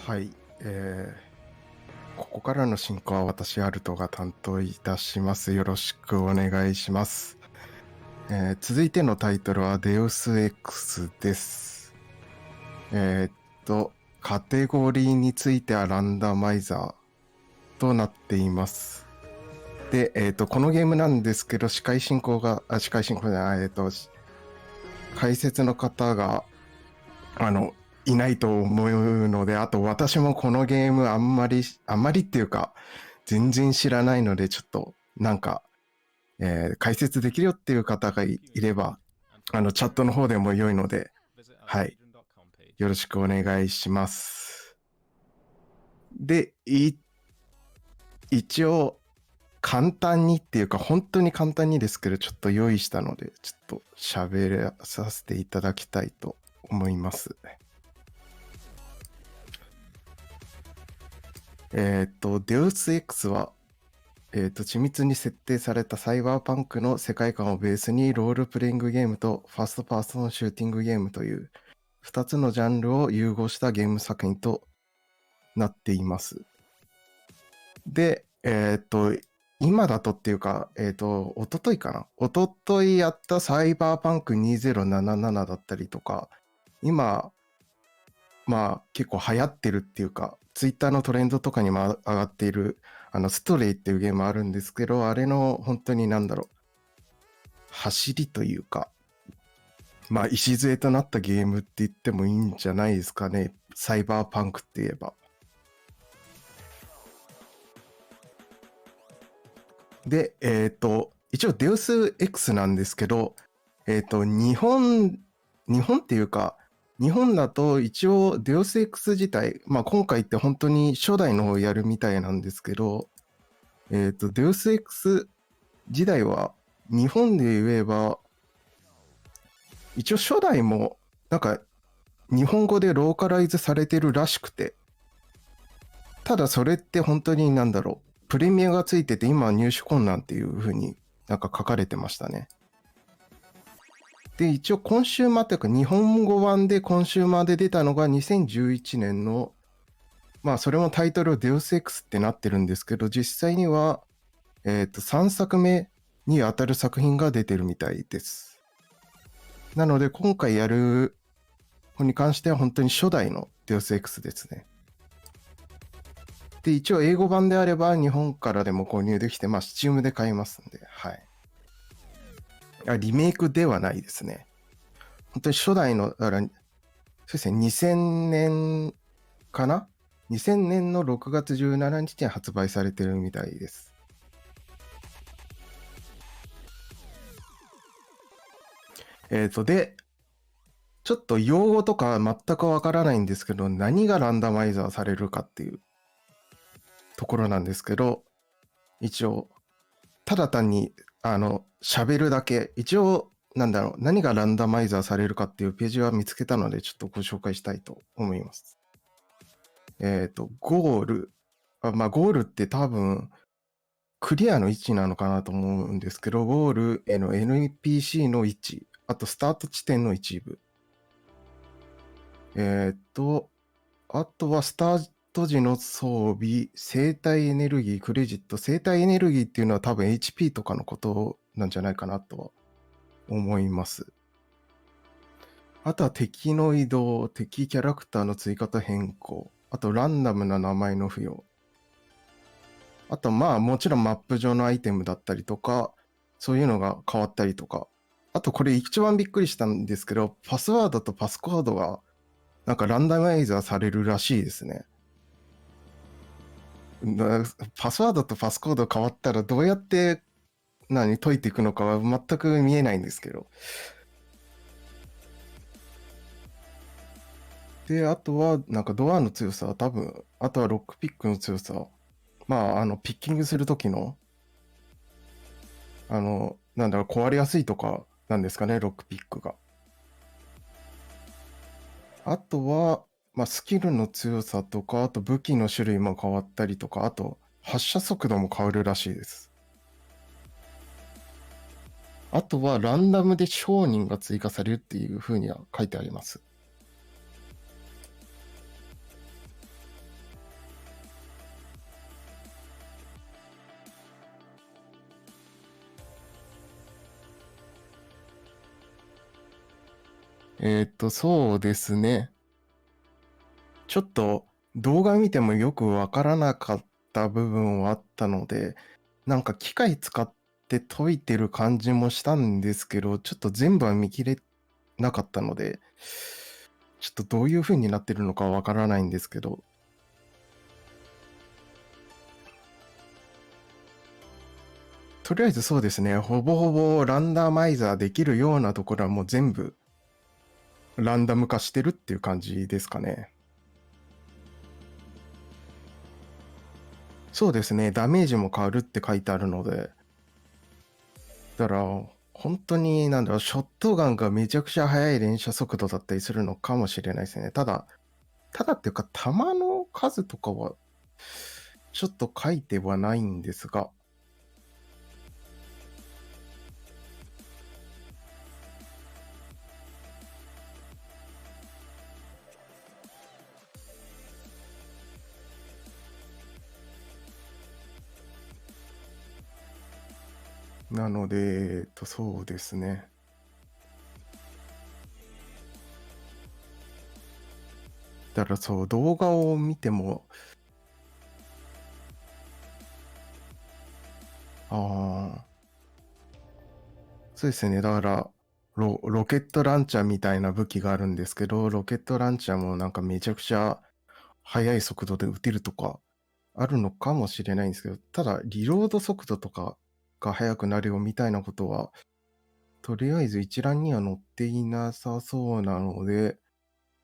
はい、ここからの進行は私、アルトが担当いたします。よろしくお願いします。続いてのタイトルはデウス X です。カテゴリーについてはランダマイザーとなっています。で、このゲームなんですけど、司会進行じゃない、解説の方が、いないと思うので、あと私もこのゲームあんまりっていうか、全然知らないので、ちょっと、解説できるよっていう方が いれば、チャットの方でも良いので、はい。よろしくお願いします。で、一応、簡単にっていうか、本当に簡単にですけど、ちょっと用意したので、ちょっと喋らさせていただきたいと思います。デウス X は、緻密に設定されたサイバーパンクの世界観をベースにロールプレイングゲームとファーストパーソンシューティングゲームという2つのジャンルを融合したゲーム作品となっています。で、今だとっていうか、一昨日かな一昨日やったサイバーパンク2077だったりとか、今、結構流行ってるっていうか、ツイッターのトレンドとかにも上がっている、ストレイっていうゲームあるんですけど、あれの本当に走りというか、礎となったゲームって言ってもいいんじゃないですかね。サイバーパンクって言えば。で、一応デウス X なんですけど、日本っていうか、日本だと一応デウス X 自体、今回って本当に初代の方やるみたいなんですけど、デウス X 時代は日本で言えば、一応初代も日本語でローカライズされてるらしくて、ただそれって本当にプレミアがついてて今入手困難っていう風に書かれてましたね。で、一応コンシューマーというか日本語版でコンシューマーで出たのが2011年の、それもタイトルデウス X ってなってるんですけど、実際には、3作目に当たる作品が出てるみたいです。なので今回やる方に関しては本当に初代のデウス X ですね。で、一応英語版であれば日本からでも購入できて、Steam で買えますんで、はい。リメイクではないですね。本当に初代の、だから、そうですね、2000年かな ?2000 年の6月17日に発売されてるみたいです。で、ちょっと用語とか全くわからないんですけど、何がランダマイザーされるかっていうところなんですけど、一応、ただ単に、喋るだけ、一応、何がランダマイザーされるかっていうページは見つけたので、ちょっとご紹介したいと思います。ゴール。ゴールって多分、クリアの位置なのかなと思うんですけど、ゴールへの NPC の位置、あとスタート地点の一部。あとはスタート時の装備、生体エネルギー、クレジット。生体エネルギーっていうのは多分 HP とかのことなんじゃないかなとは思います。あとは敵の移動、敵キャラクターの追加と変更。あとランダムな名前の付与。あともちろんマップ上のアイテムだったりとか、そういうのが変わったりとか。あとこれ一番びっくりしたんですけど、パスワードとパスコードがランダマイザーされるらしいですね。パスワードとパスコード変わったらどうやって解いていくのかは全く見えないんですけど。で、あとはドアの強さ、多分、あとはロックピックの強さ。ピッキングするときの、壊れやすいとかなんですかね、ロックピックが。あとは、スキルの強さとか、あと武器の種類も変わったりとか、あと発射速度も変わるらしいです。あとはランダムで商人が追加されるっていう風には書いてあります。そうですね。ちょっと動画見てもよくわからなかった部分はあったので、なんか機械使って解いてる感じもしたんですけど、ちょっと全部は見切れなかったので、ちょっとどういう風になってるのかわからないんですけど、とりあえずそうですね、ほぼほぼランダマイザーできるようなところはもう全部ランダム化してるっていう感じですかね。そうですね、ダメージも変わるって書いてあるので、だから本当になんだろう、ショットガンがめちゃくちゃ速い連射速度だったりするのかもしれないですね。ただっていうか、弾の数とかはちょっと書いてはないんですが、なので、そうですね。だからそう、動画を見ても、そうですね。だからロケットランチャーみたいな武器があるんですけど、ロケットランチャーもなんかめちゃくちゃ速い速度で撃てるとかあるのかもしれないんですけど、ただリロード速度とかが速くなるよみたいなことは、とりあえず一覧には載っていなさそうなので、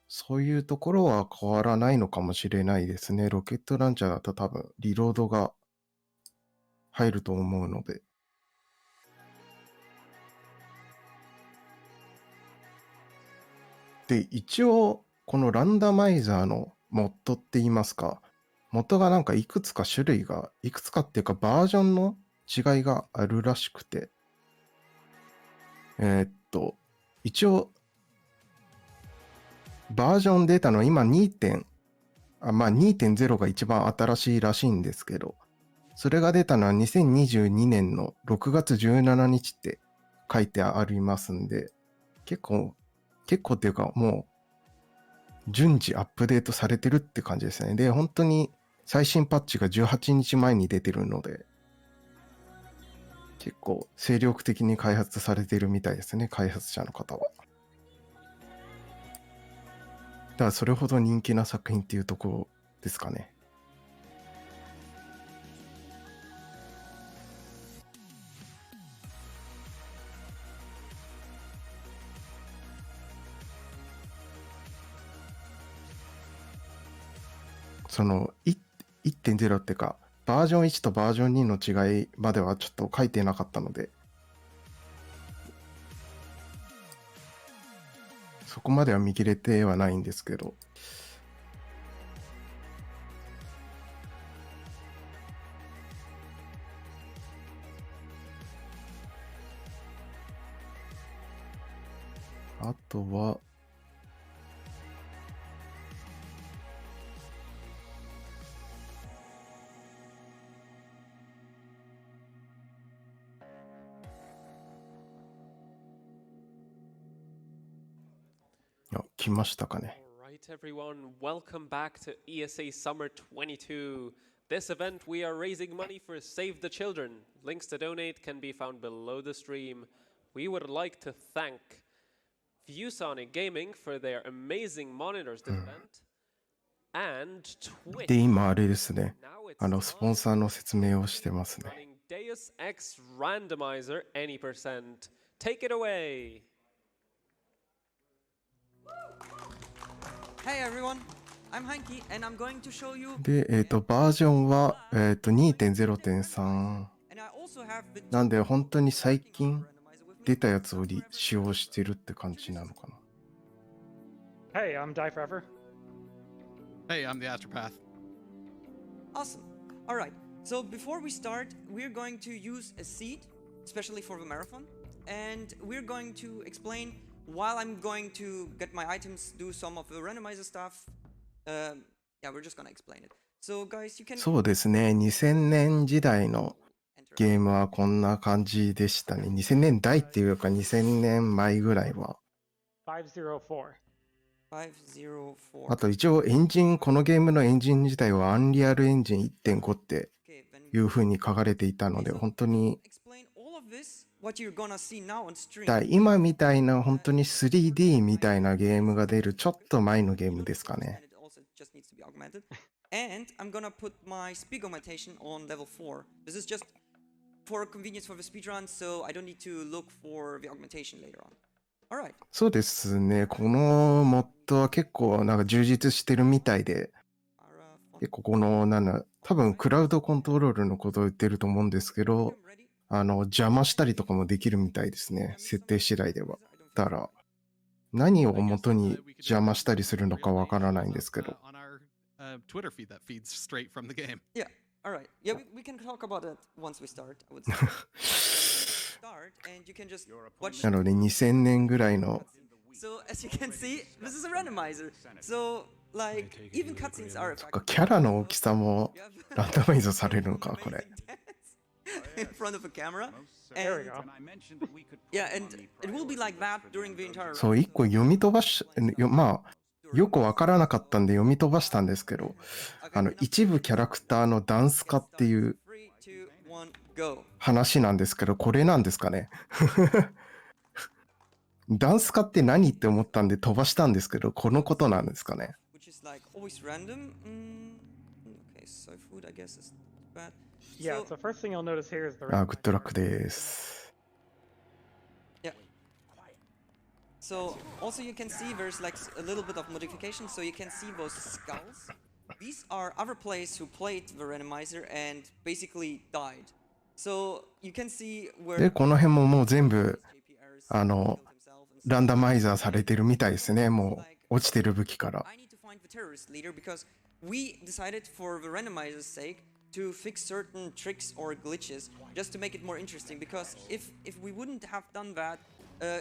そういうところは変わらないのかもしれないですね。ロケットランチャーだと多分リロードが入ると思うので。で、一応、このランダマイザーのモッドって言いますか、元がなんかいくつか種類が、いくつかっていうかバージョンの違いがあるらしくて、一応、バージョン出たのは今2.0が一番新しいらしいんですけど、それが出たのは2022年の6月17日って書いてありますんで、結構っていうかもう順次アップデートされてるって感じですね。で、本当に最新パッチが18日前に出てるので、結構精力的に開発されているみたいですね、開発者の方は。だからそれほど人気な作品っていうところですかね。その1.0ってか、バージョン1とバージョン2の違いまではちょっと書いてなかったので、そこまでは見切れてはないんですけど、あとは、来ましたかね。Alright, everyone, welcome back to ESA Summer 22. This event, we are raising money for Save the Children. Links to donate can be found below the stream. We would like to thank ViewSonic Gaming for their amazing monitors this event. And で、 Twitch. 今あれですね。Now it's スポンサーの説明をしてますね。 running Deus Ex Randomizer any percent. Take it away. Hey everyone, I'm Heinki and I'm going to show you で、バージョンは、2.0.3 and I also have the なんで本当に最近出たやつを使用してるって感じなのかな。 Hey, I'm Die Forever. Hey, I'm the Astropath. Awesome. All right. So before we start, we're going to use a seed, especially for the marathon, and we're going to explain while I'm going to get my items, do some of the randomizer stuff. Yeah, we're just gonna explain it. So guys, you can そうですね。2000年時代のゲームはこんな感じでしたね。2000年代っていうか2000年前ぐらいは。504. 504. あと一応エンジン、このゲームのエンジン自体はアンリアルエンジン1.5って Okay, when いう風に書かれていたので、本当に explain all of this, what you're gonna see now on stream. 今みたいな本当に 3D みたいなゲームが出るちょっと前のゲームですかね。 And it also just needs to be augmented. And I'm gonna put my speed augmentation on level 4. This is just for convenience for the speedrun, so I don't need to look for the augmentation later on. Alright. そうですね。このモッドは結構なんか充実してるみたいで、結構この多分クラウドコントロールのことを言ってると思うんですけど、邪魔したりとかもできるみたいですね。設定次第では。だから何を元に邪魔したりするのかわからないんですけど。Twitter feed that feeds straight from the game. Yeah, alright. Yeah, we can talk about it once we start, I would say. Start, and you can just watch. なので2000年ぐらいの So, as you can see, this is a randomizer. So, like, even cutscenes are そっか、キャラの大きさもランダマイズされるのか、これ。 in front of a camera. There we And go. yeah, and it will be like that during the entire そう、一個読み飛ばし、まあ、よくわからなかったんで読み飛ばしたんですけど、一部キャラクターのダンス化っていう 3, 2, 1, go. 話なんですけど、これなんですかね。ダンス化って何って思ったんで飛ばしたんですけど、このことなんですかね。Which is like always random. Okay, so food, I guess, is bad. Yeah, So, so first thing you'll notice here is the グッドラックです。 so also you can see there's like a little bit of modification. So you can see those skulls. These are other players who played the randomizer and basically died. So you can see where で、この辺ももう全部 JPRs killed themselves and ラ stuff. ンダマイザーされてるみたいですね。もう落ちてる武器から。 I need to find the terrorist leader because we decided for the randomizer's sake to fix certain tricks or glitches just to make it more interesting. Because if we wouldn't have done that,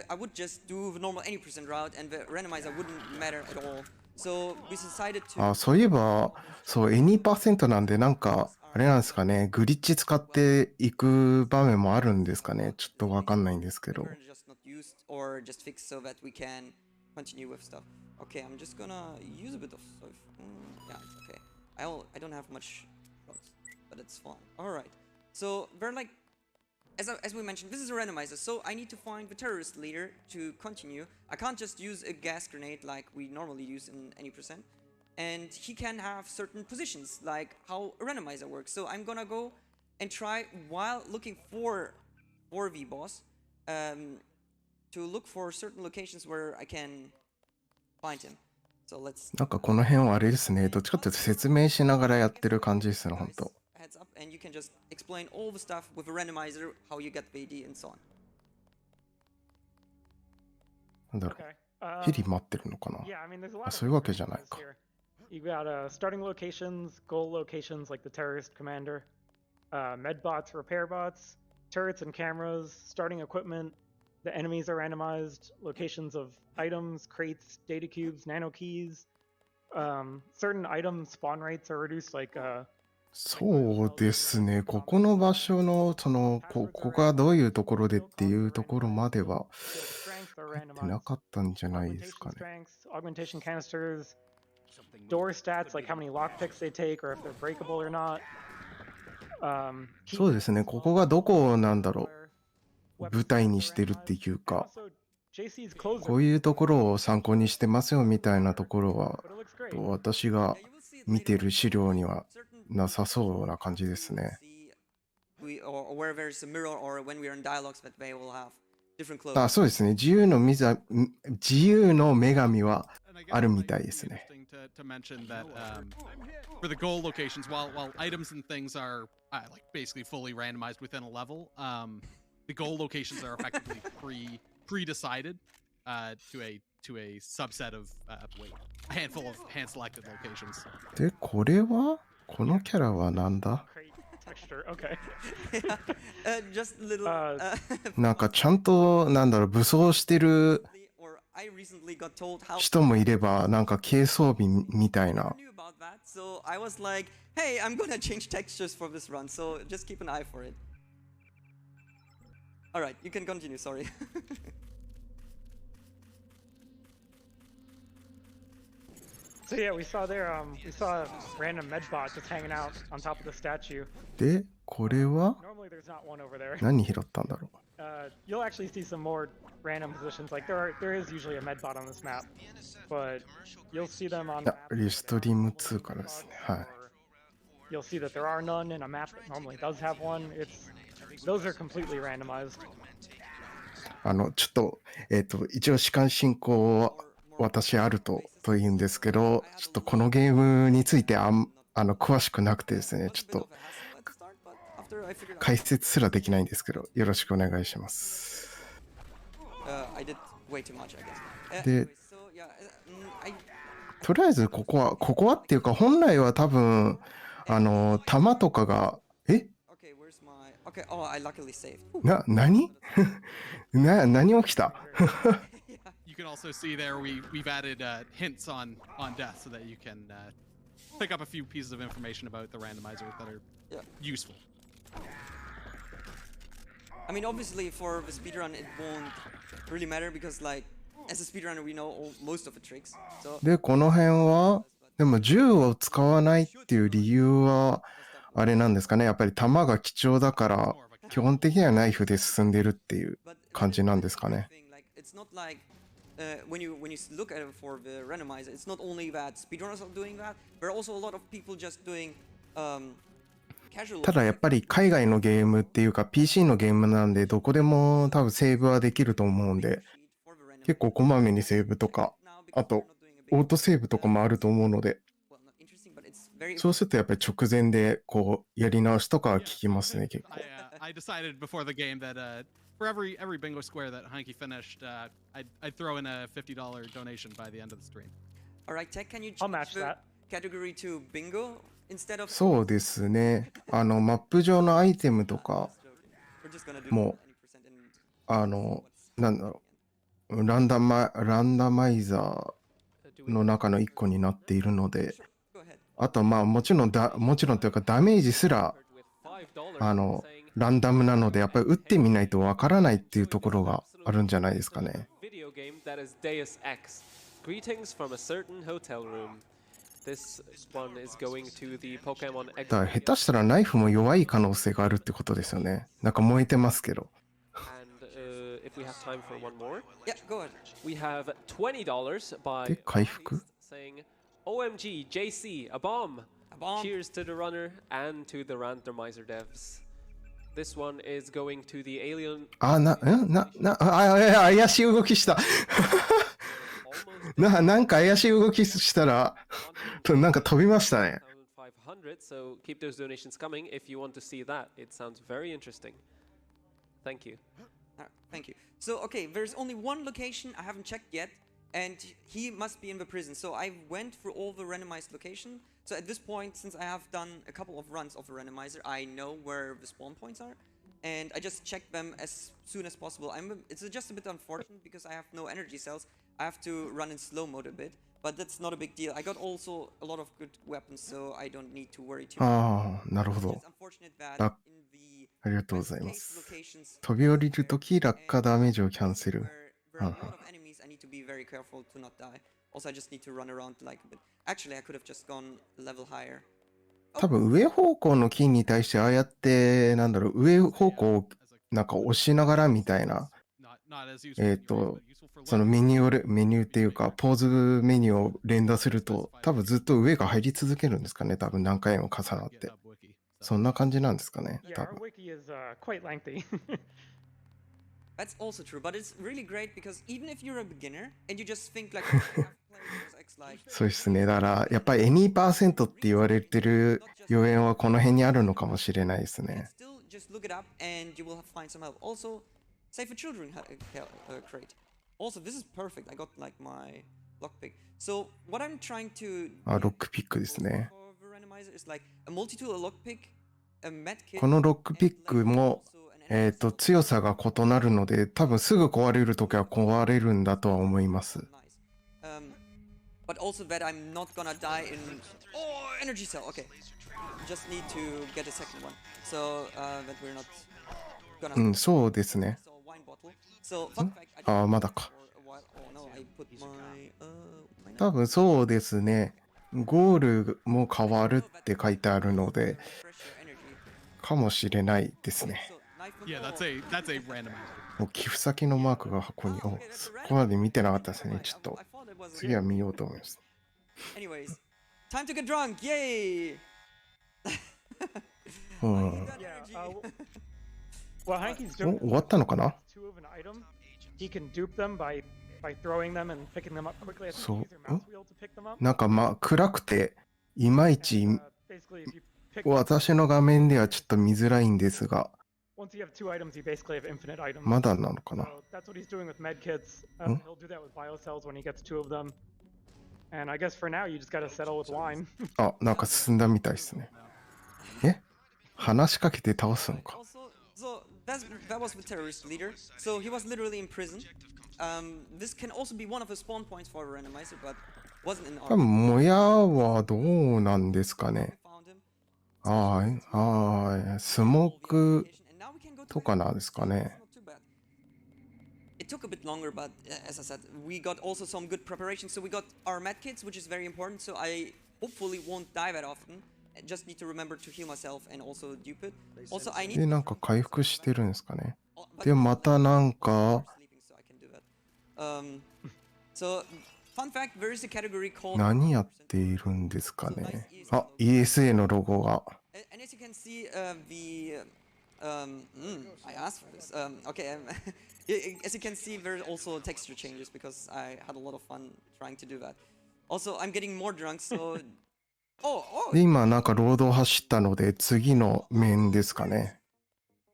I would just do the normal 80% route and the randomizer wouldn't matter at all. So we decided to. そういえば、そう、2% なんで、なんか、あれなんですかね、グリッチ使っていく場面もあるんですかね。ちょっとわかんないんですけど。 Currently just not used or just fixed so that we can continue with stuff. Okay, I'm just gonna use a bit of stuff. Yeah, it's okay. I don't have much routes, but it's fine. All right. So we're like, as we mentioned, this is a randomizer. So I need to find the terrorist leader to continue. I can't just use a gas grenade like we normally use in any percent. And he can have certain positions, like how a randomizer works. So I'm gonna go and try while looking for the boss. To look for certain locations where I can find him. So let's なんかこの辺はあれですね。どっちかっていうと説明しながらやってる感じですね、ほんと。 heads up and you can just explain all the stuff with a randomizer, how you get the AD and so on. なんだろ Okay. う。ヘリ待ってるのかな。 Yeah, I mean, there's a lot of そういうわけじゃ different ない ones か。 here. You got starting locations, goal locations like the terrorist commander, med bots, repair bots, turrets and cameras, starting equipment. The enemies are randomized. Locations of items, crates, data cubes, nano keys. Certain item spawn rates are reduced, like そうですね。ここの場所の、ここがどういうところでっていうところまでは strength are 入って randomized. なかったんじゃないです Augmentation かね。 strengths, augmentation canisters, door stats like how many lockpicks they take or if they're breakable or not. そうですね。ここがどこをなんだろう。舞台にしてるっていうか、こういうところを参考にしてますよみたいなところは、私が Yeah, you will see it 見 later てる資料には certain なさそうな感じですね。 see or where there's a mirror or when we are in dialogues that they will have different clothes. あ、そうですね。自由の女神は And I guess ある it み might たい be ですね。 interesting to mention that for the goal locations, while items and things are like basically fully randomized within a level, the goal locations are effectively pre-decided to a subset of a handful of hand-selected locations. で、これはこのキャラはなんだ Texture, okay. Just a little. Uh, なんかちゃんと、なんだろう、武装してる or I recently got told how 人もいれば、なんか軽装備みたいな。 knew about that, so I was like, hey, I'm gonna change textures for this run, so just keep an eye for it. Alright, you can continue, sorry. So yeah, we saw a random medbot just hanging out on top of the statue. で、これは Normally there's not one over there. 何拾ったんだろ You'll actually see some more random positions. Like there is usually a medbot on this map, but you'll see them on う。あ、リストリーム2からですね。はい。 You'll see that there are none in a map that normally does have one. Those are completely randomized. ちょっと、一応、士官進行は私あると言うんですけど、ちょっとこのゲームについて詳しくなくてですね、ちょっと解説すらできないんですけど、よろしくお願いします。で、とりあえずここはっていうか、本来は多分、弾とかが、何何起きたYou can also see there we've added hints on death so that you can pick up a few pieces of information about the randomizer that are useful. I mean, obviously for the speedrun it won't really matter because like as a speedrunner we know most of the tricks. So で、この辺は、でも銃を使わないっていう理由は、あれなんですかね。やっぱり弾が貴重だから、基本的にはナイフで進んでるっていう感じなんですかね。It's not like when you look at it for the randomizer, it's not only that speedrunners are doing that, but also a lot of people just doing casual. ただやっぱり海外のゲームっていうか PC のゲームなんでどこでも多分セーブはできると思うんで、結構こまめにセーブとか、あとオートセーブとかもあると思うので、そうするとやっぱり直前でこうやり直しとかは聞きますね、結構。I decided before the game that for every bingo square that Heinki finished, I'd throw in a $50 donation by the end of the stream. All right, Tech, can you I'll change match the that. category to bingo instead of? そうですね。マップ上のアイテムとか、もう、なんだろう、ランダマイザーの中の一個になっているので、あとまあもちろんというかダメージすらランダムなのでやっぱり打ってみないとわからないっていうところがあるんじゃないですかね。Deus Ex. Greetings from a certain hotel room. This one is going to the Pokemon X. だから下手したらナイフも弱い可能性があるってことですよね。なんか燃えてますけど。And if we have time for one more, Yeah, go ahead. we have $20 by で、回復 saying, OMG, JC, a bomb. A bomb. Cheers to the runner and to the randomizer devs. This one is going to the alien. 怪しい動きした。なんか怪しい動きしたら、なんか飛びましたね。500, so keep those donations coming if you want to see that. It sounds very interesting. Thank you. Thank you. So, okay, there's only one location I haven't checked yet, and he must be in the prison. So I went through all the randomized location. So at this point, since I have done a couple of runs of the randomizer, I know where the spawn points are, and I just check them as soon as possible. It's just a bit unfortunate because I have no energy cells. I have to run in slow mode a bit, but that's not a big deal. I got also a lot of good weapons, so I don't need to worry too much. ああ、なるほど。 It's unfortunate that in the ありがとうございま best す。 case locations, 飛び降りるとき落下ダメージをキャンセル。 where there are a lot of enemies, I need to be very careful to not die. Also, I just need to run around like a bit. Actually, I could have just gone a level higher. 多分上方向の金に対してああやってなんだろう上方向をなんか押しながらみたいなそのメニューっていうかポーズメニューを連打すると多分ずっと上が入り続けるんですかね。多分何回も重なってそんな感じなんですかね。多 Yeah, 分 our wiki is quite lengthy. That's also true, but it's really great because even if you're a beginner and you just think like, oh, I have played Deus Ex like そうですね。だからやっぱり any% って言われてる要因はこの辺にあるのかもしれないですね。 still just look it up and you will find some help. Also, Save for Children crate. Also, this is perfect. I got like my lockpick. So what I'm trying to あ、ロックピックですね。 for the randomizer is like a multi-tool, a lockpick, a medkit. このロックピックも強さが異なるので多分すぐ壊れるときは壊れるんだとは思います。 But also that I'm not gonna die in energy cell. Okay, just need to get a second one, so that we're not gonna. うん、そうですね。So wine bottle. So fun fact, I ああ、まだか。Oh no, I put my my 多分そうですね。ゴールも変わるって書いてあるので、 refresh your energy. かもしれないですね。 So knife Yeah, control. that's a randomizer. もう寄付先のマークが箱に、 Ah, お okay, that's そ a こま random. で見てなかったですね。 Never mind. ちょっと I thought it was a 次は見ようと思います。 Anyways, time to get drunk. Yay! うん。 Got Yeah. energy. What Heinke's お doing 終わったのかな。 two of an item, he can dupe them by throwing them and picking them up quickly. I think So- you use your mouse wheel to pick them up. なんかまあ暗くていまいち And, basically, if you pick 私の画面ではちょっと見づらいんですが、 once you have two items, you basically have infinite items. まだなのかな。 So that's what he's doing with med kits. Hmm? He'll do that with biocells when he gets two of them. And I guess for now, you just gotta settle with wine. あ、なんか進んだみたいですね。え、話しかけて倒すのか。 Also, so that was the terrorist leader. So he was literally in prison. This can also be one of the spawn points for a randomizer, but wasn't in 多 our. 分もやはどうなんですかね。 Found him. スモーク And now we can go to とかなんですかね。 Not too bad. It took a bit longer, but as I said, we got also some good preparation. So we got our med kits, which is very important. So I hopefully won't die that often. I just need to remember to heal myself and also dupe it. Also, I need. で、なんか回復してるんですかね。 Oh, but で、またなんか sleeping, so I can do that. So fun fact, there is a category called. 何やっているんですかね。あ、ESA のロゴが。 And as you can see, I asked for this. Okay, as you can see, there's also texture changes because I had a lot of fun trying to do that. Also, I'm getting more drunk, so. Oh, で、今なんかロードを走ったので次の面ですかね。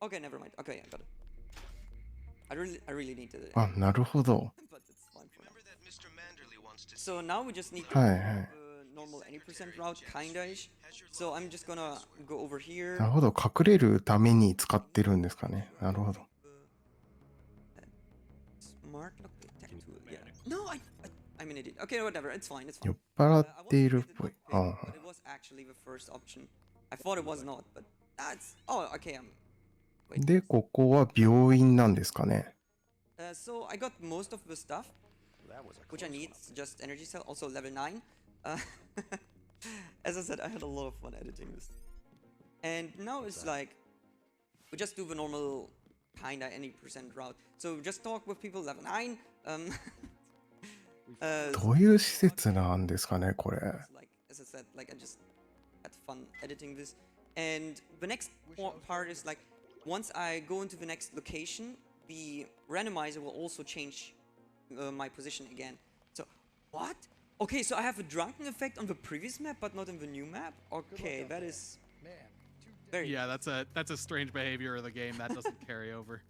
okay, never mind. Okay, I got it. I really need to. あ、なるほど。 But it's fine for now. So now we just need to はいはい。 normal any percent route, kinda-ish. So I'm just gonna go over here. なるほど。隠れるために使ってるんですかね。なるほど。 Smart look attack tool. Yeah. No, I'm an idiot. Okay, whatever. It's fine. It's 酔 fine. っ払っ I てい wasn't るっ using ぽい it。ああ but it was actually the first option. I thought it was not, but that's. Oh, okay. Wait. で、ここは病院なんですかね。 So I got most of the stuff, which I need. Just energy cell, also level 9. As I said, I had a lot of fun editing this. And now it's like we just do the normal kinda any percent route. So just talk with people level 9. どういう施設なんですかね、これ。 Like as I said, like I just had fun editing this. And the next part is like once I go into the next location, the randomizer will also change my position again. So what? Okay, so I have a drunken effect on the previous map, but not in the new map. Okay, that is very. Yeah, that's a strange behavior of the game that doesn't carry over.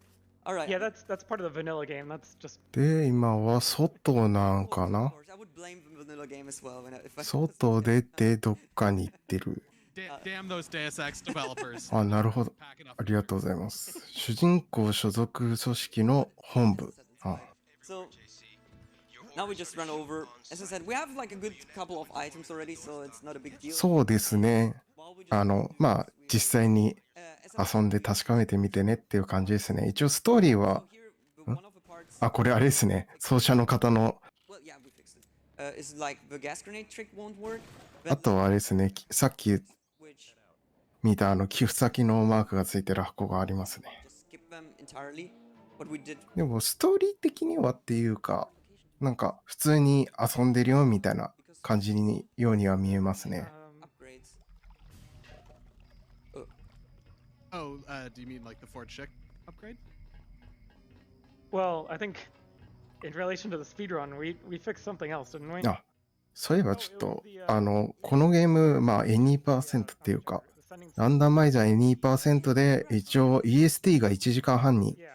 All right. Yeah, that's part of the vanilla game. That's just で、今は外なんか Of な。 course, I would blame the vanilla game as well if I. 外出てどっかに行ってる。 Damn those Deus Ex developers. あ、なるほど。 Packing up ありがとうございます。主人公所属組織の本部。あ、 So now we just run over. As I said, we have like a good couple of items already, so it's not a big deal. そうですね。 While we just, まあ、実際に as I 遊んで確かめてみてねっていう感じですね。一応ストーリーは so、here, one of the parts. あ、これあれですね。奏者の方の、 Well, yeah, we fixed it. Is like the gas grenade trick won't work. あとはあれですね。さっき Which 見た寄付先のマークがついてる箱がありますね。 just skip them entirely. What we did. でもストーリー的にはっていうか、なんか普通に遊んでるよみたいな感じにようには見えますね。 Upgrades. Oh, do you mean like the Fort Schick upgrade? well, I think in relation to the speedrun, we fixed something else, didn't we? あ、そういえばちょっと、このゲーム、まあ、Any% っていうか、ランダマイザー Any% で一応 EST が1時間半に Yeah,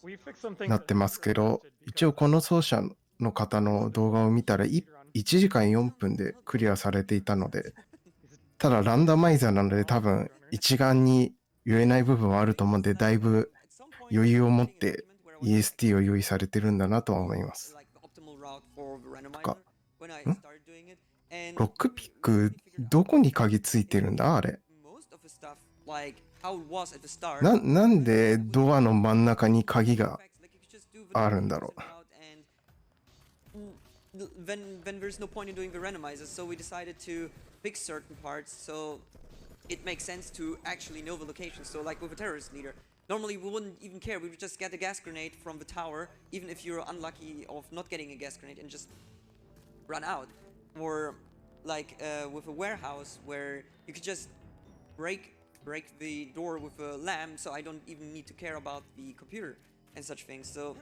we fixed some things なってますけど、 that 一応この奏者の方の動画を見たら1時間4分でクリアされていたので、ただランダマイザーなので多分一眼に言えない部分はあると思うんで、だいぶ余裕を持って EST を用意されてるんだなとは思います。 Like the optimal route for the randomizer. か、 When I ん started doing it. And ロックピックどこに鍵ついてるんだあれ。 most of the stuff, like how it was at the start. なんでドアの真ん中に鍵が Like you could just do the あるんだろう。 route and when there's no point in doing the randomizers, so we decided to pick certain parts so it makes sense to actually know the location. So like with a terrorist leader, normally we wouldn't even care. We would just get a gas grenade from the tower, even if you're unlucky of not getting a gas grenade, and just run out. Or like with a warehouse where you could just break the door with a lamp, so I don't even need to care about the computer and such things. So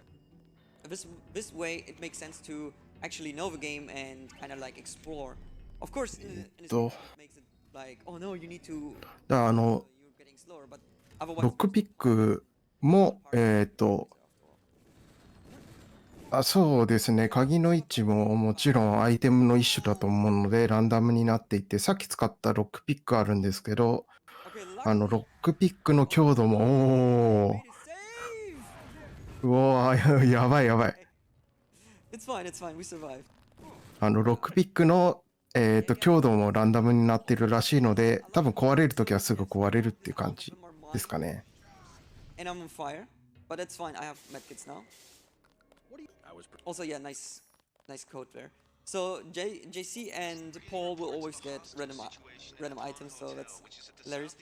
this way it makes sense to actually know the game and kind of like explore. Of course, in this way, it makes it like, oh no, you need to. だから you're getting slower, but ロ otherwise. ックピックも、そうですね、鍵の位置ももちろんアイテムの一種だと思うので、ランダムになっていて、さっき使ったロックピックあるんですけど、Okay, ロックピックの強度も、luckily, save! うわー、やばいやばい。It's fine, it's fine. We survived. ロックピックの、強度もランダムになってるらしいので、多分壊れるときはすぐ壊れるっていう感じですかね。And I'm on fire, but that's fine. I have medkits now. Also, yeah, nice code there. So JC and Paul will always get random items, so that's hilarious.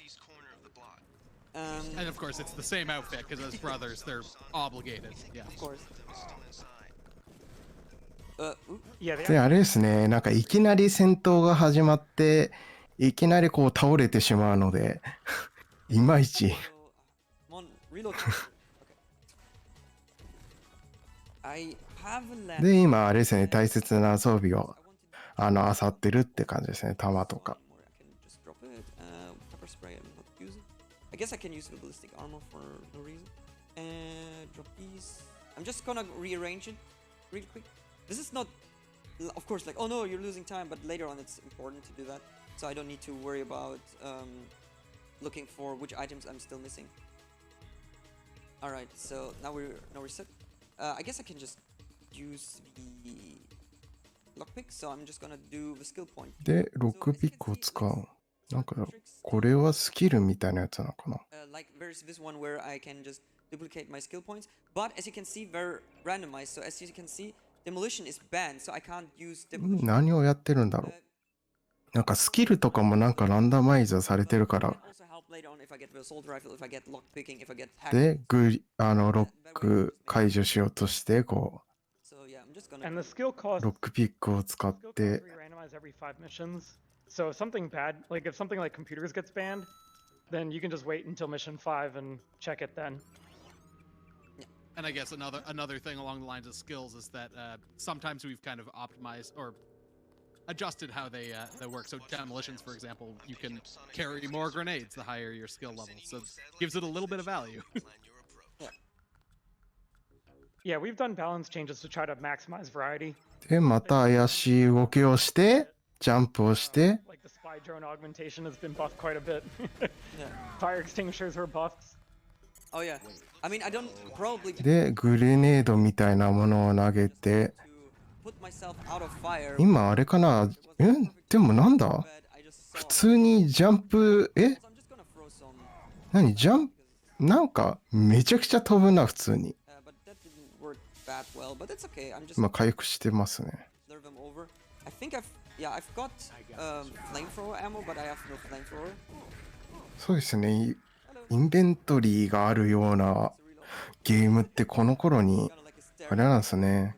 And of course, it's the same outfit because as brothers, they're obligated. Yeah. Of course. Yeah, で、あれですね、なんかいきなり戦闘が始まって、いきなりこう倒れてしまうので、いまいち。So, come on, reload. Okay. I have a lamp. で、今あれですね、大切な装備を漁ってるって感じですね、弾とか。 I can just drop it. Pepper spray, I'm not using. I guess I can use the ballistic armor for no reason. Drop these. I'm just gonna rearrange it real quick. This is not, of course, like, oh no, you're losing time, but later on it's important to do that. So I don't need to worry about looking for which items I'm still missing. Alright, so now we're set. I guess I can just use the lockpick, so I'm just gonna do the skill point. で、ロックピックを使う。なんか、これはスキルみたいなやつなのかな。Like there's this one where I can just duplicate my skill points, but as you can see, they're randomized. So as you can see, demolition is banned, so I can't use demolition. 何をやってるんだろう。なんかスキルとかもなんかランダマイズされてるから。 Also help later on if I get the assault rifle, if I get lockpicking, if I get hacked. で、ロック解除しようとして、こ So yeah, I'm just gonna. and the skill う、 cost ロックピックを使っ skill costs て、 re-randomize every 5 missions. So if something bad, like if something like computers gets banned, then you can just wait until mission 5 and check it then. And I guess another thing along the lines of skills is that sometimes we've kind of optimized or adjusted how they work. So demolitions, for example, you can carry more grenades the higher your skill level. So it gives it a little bit of value. Yeah, we've done balance changes to try to maximize variety. で、また怪しい動きをして、ジャンプをして、 Like the spy drone augmentation has been buffed quite a bit. Yeah. Fire extinguishers were buffed. Oh yeah. I mean, I don't probably. で、グレネードみたいなものを投げて、 To put myself out of fire. 今あれかな、でもなんだ But I just 普 saw. 通にジャンプ、So I'm just gonna throw some. 何ジャンプ、なんかめちゃくちゃ飛ぶな、普通に。 But that didn't work that well. But that's okay. I'm just. 今回復してますね。 Slur them over. I think I've got flamethrower ammo, but I have no flamethrower. そうですね、インベントリーがあるようなゲームってこの頃に、 Kinda like a あれなんですね、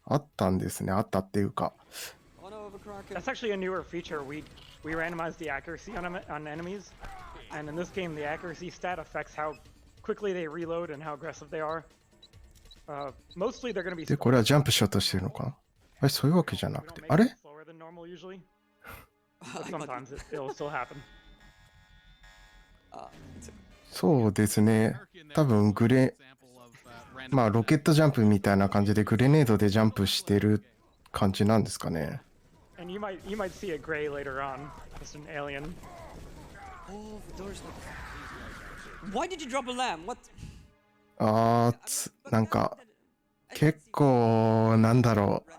あったんですね、あったっていうか。 Oh no, the Kraken. That's actually a newer feature. We randomized the accuracy on enemies, and in this game, the accuracy stat affects how quickly they reload and how aggressive they are. Mostly, they're going to be で、これはジャンプしようとしてるのかな。あれ、そういうわけじゃなくて。あれ slower than normal usually. But sometimes it'll still happen. It's a- そうですね、多分まあロケットジャンプみたいな感じでグレネードでジャンプしてる感じなんですかね。 And you might see a gray later on, just an alien. Oh, the door's not. Why did you drop a lamb? What? なんか結構なんだろう、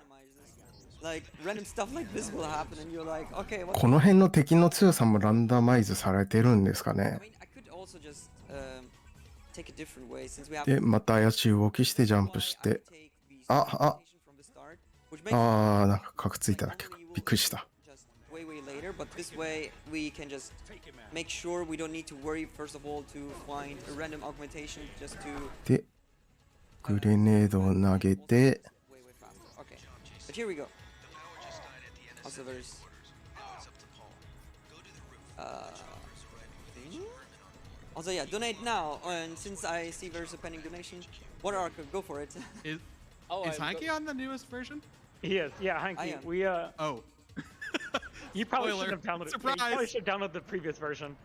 Like random stuff like this will happen, and you're like, okay, what? この辺の敵の強さもランダマイズされてるんですか I ね。 mean, I could also just take a different way since we have. で、また怪しい動きしてジャンプして、 Take the あ、 from the start, which which makes あー、なんかカクついただけか。びっくりした。 just way later, but this way we can just make sure we don't need to worry first of all to find a random augmentation just to で、グレネードを投げて、 way faster. Okay, but here we go. Also there's also yeah, donate now, and since I see there's a pending donation, what are go for it? Is Oh, is I'm Heinki on the newest version? He is. Yeah, I Heinki. am. We Oh. you probably Spoiler. should have downloaded. You Surprise. probably should have downloaded the previous version.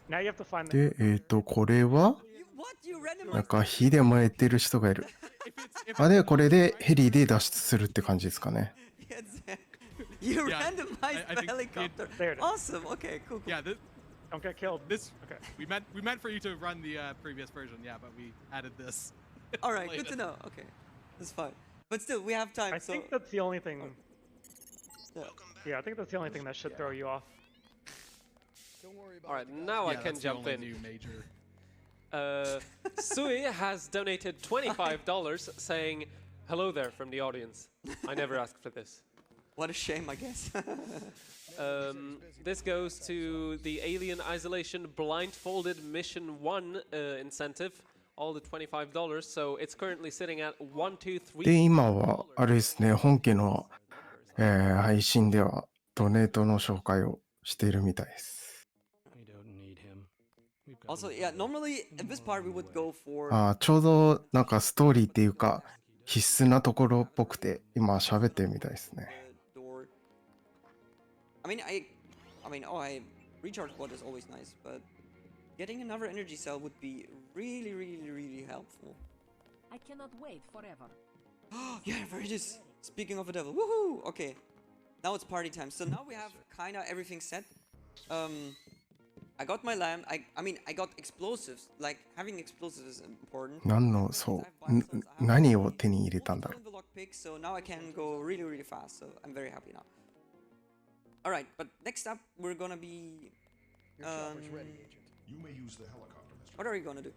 Now you have to find the. で、これは What you random? なんか火で燃えてる人がいる。 If it's あ、で、これでヘリで脱出するって感じですかね。You Yeah, randomized I the think helicopter. There it is. Awesome. Okay, cool. yeah, Don't get killed. this Okay. we meant for you to run the previous version, yeah, but we added this. All right, good later. to know. Okay, that's fine. But still, we have time. I so think that's the only thing. yeah. Yeah, I think that's the only thing that should throw you off. All right, now I Yeah, can that's the jump only in. new major. Sui has donated $25 saying, "Hello there" from the audience. I never asked for this. What a shame, I guess. This goes to the Alien Isolation Blindfolded Mission 1 incentive, all the $25. So it's currently sitting at 1, 2, 3. で、今は、あれですね、本家の、配信では、ドネートの紹介をしているみたいです。 Also, yeah, normally at this part we would go for あー、ちょうど、なんかストーリーっていうか、必須なところっぽくて、今喋ってるみたいですね。 the door. I recharge quad is always nice, but getting another energy cell would be really helpful. I cannot wait forever. Yeah, there it is. Speaking of the devil, woohoo! Okay, now it's party time. So now we have kinda everything set. I got my lamp. I got explosives. Like having explosives is important. 何の、そう、何を手に入れたんだろう。 The lockpick, so now I can go really fast. So I'm very happy now. All right, but next up we're gonna be. Your chopper's ready, Agent. You may use the helicopter, Mr. What are we gonna do?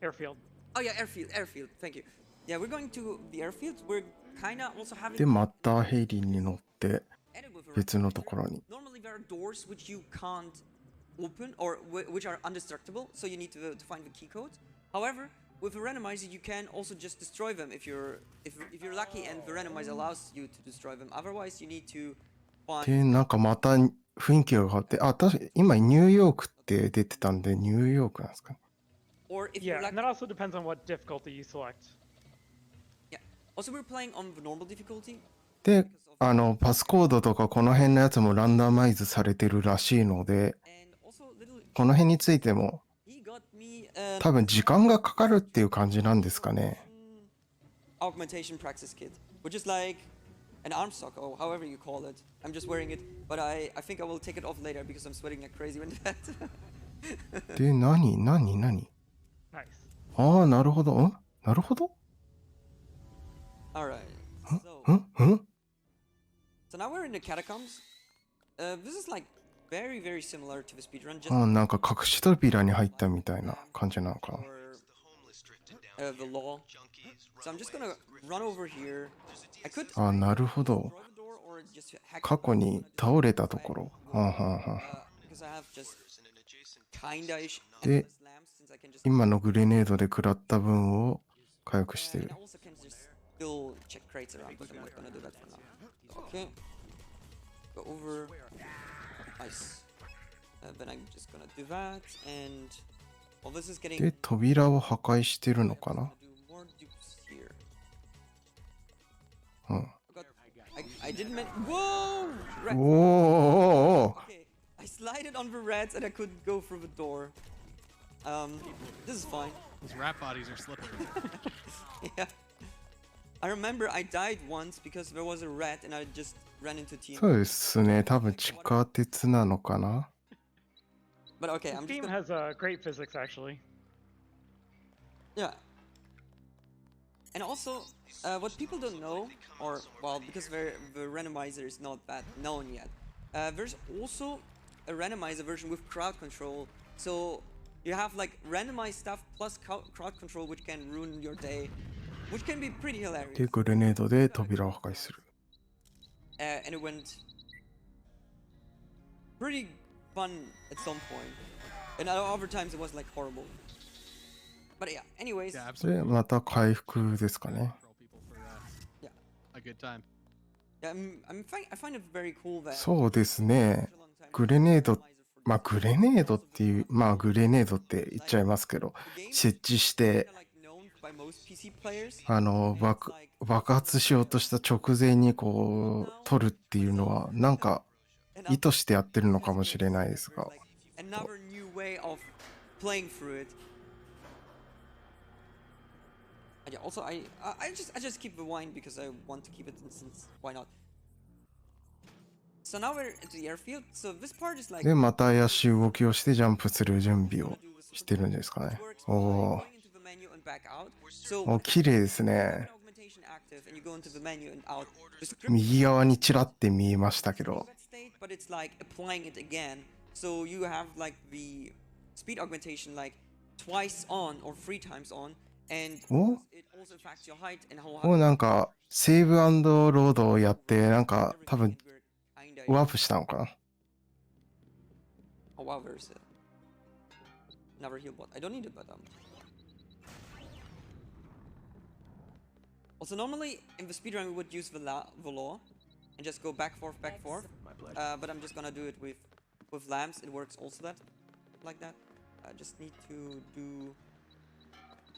Airfield. Oh yeah, airfield. Thank you. Yeah, we're going to the airfield. We're kinda also having. で、またヘリに乗って、 added with a 別のところに。 Normally there are doors which you can't open or which are indestructible, so you need to find the key code. However, with a randomizer you can also just destroy them if you're lucky and the randomizer allows you to destroy them. Otherwise you need to find. で、なんかまた雰囲気が変わって、あ、確かに今ニューヨークって出てたんで、ニューヨークなんですかね。 Or if Yeah, you're and lucky. that also depends on what difficulty you select. Yeah. Also we're playing on the normal difficulty. で、パスコードとかこの辺のやつもランダマイズされてるらしいので、 And also little この辺についても he got me 多分時間がかかるっていう感じなんですかね。 augmentation praxis kit, which is like an arm sock or however you call it. I'm just wearing it, but I think I will take it off later because I'm sweating like crazy when that. で、何 Nice. ああ、なるほど。なるほど。 All right. ん So now we're in the catacombs. This is like very similar to the speedrun, just なんか隠し扉に入ったみたいな感じなのかな。 for the law. So I'm just gonna run over here. I could あ、なるほど。 destroy the door or just hack 過去に倒れたところ。 because I have just kinda-ish で endless lamps since I can just 今のグレネードで食らった分を回復してる and I。also can just still check crates around, but I'm not gonna do that for now. Okay. Go over. Nice. Then I'm just gonna do that, and well, this is getting. で、扉を破壊してるのか I'm な gonna do more dupes here. うん。 Forgot- I didn't mean. Whoa! Rats. おー Okay, I slided on the rats and I couldn't go through the door. This is fine. Those rat bodies are slippery. Yeah. I remember I died once because there was a rat and I just ran into team. そうですね。多分地下鉄なのかな。 But okay, I'm This just game gonna, has great physics, actually. yeah. And also, what people don't know, or well, because the randomizer is not that known yet, there's also a randomizer version with crowd control. So you have like randomized stuff plus crowd control, which can ruin your day. which can be pretty hilarious. で、グレネードで扉を破壊する。And it went pretty fun at some point. And other times it was like horrible. But yeah, anyways. Yeah, で、 absolutely. また回復ですかね。 Control people for Yeah. a good time. Yeah, I find it very cool that そうですね。 such a long time グレネード、 Randomizer for まあグレネードっていう、まあグレネードって言っちゃいますけど、 the game 設置して、 kinda like known by most PC players. 爆発しようとした直前にこう、取るっていうのは、なんか And 意図してやってるのかもしれないですが、 like another new way of playing through it. And yeah, also I just keep the wine because I want to keep it since why not? So now we're at the airfield. So this part is like で、また怪しい動きをしてジャンプする準備をしてるんですかね。 works お by ー going into the menu and back out. So お、綺麗ですね。 augmentation active and you go into the menu and out. The script 右側にちらって見えましたけど、 that state, but it's like applying it again. So you have like the speed augmentation like twice on or 3 times on, and Oh? it also affects your height and how もうなんか、セーブ&ロードをやって、なんか、多分 kinda ワープしたのかな。 oh wow, there's another heal bot. I don't need it, but also normally in the speedrun we would use the law and just go back forth, but I'm just gonna do it with lamps. It works also like that. I just need to do.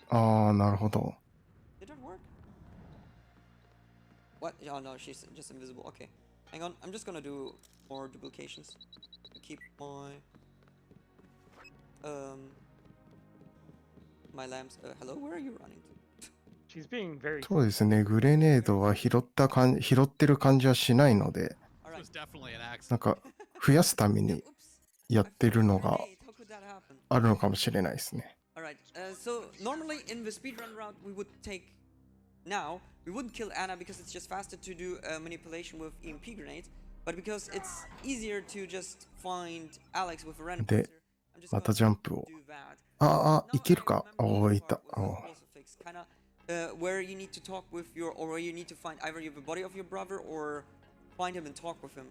ああ、なるほど。 Did that work? What? Oh no, she's just invisible. Okay, hang on. I'm just gonna do more duplications to keep my lamps. Hello, where are you running to? She's being very そうですね、グレネードは拾ってる感じはしないので、 All right. It was definitely an なん accident. か、増やすため Yeah, に oops. やってるのが Grenade. How could that happen? あるのかもしれないですね。 All right. So normally in the speedrun route we would take. Now we wouldn't kill Anna because it's just faster to do manipulation with EMP grenades, but because it's easier to just find Alex with a randomizer, で、 I'm just ま gonna たジャンプを。 do that. ああ、いけるか。 Now お I お、いた。 remember お what お was also fixed, kinda, where you need to talk with or where you need to find either the body of your brother or find him and talk with him,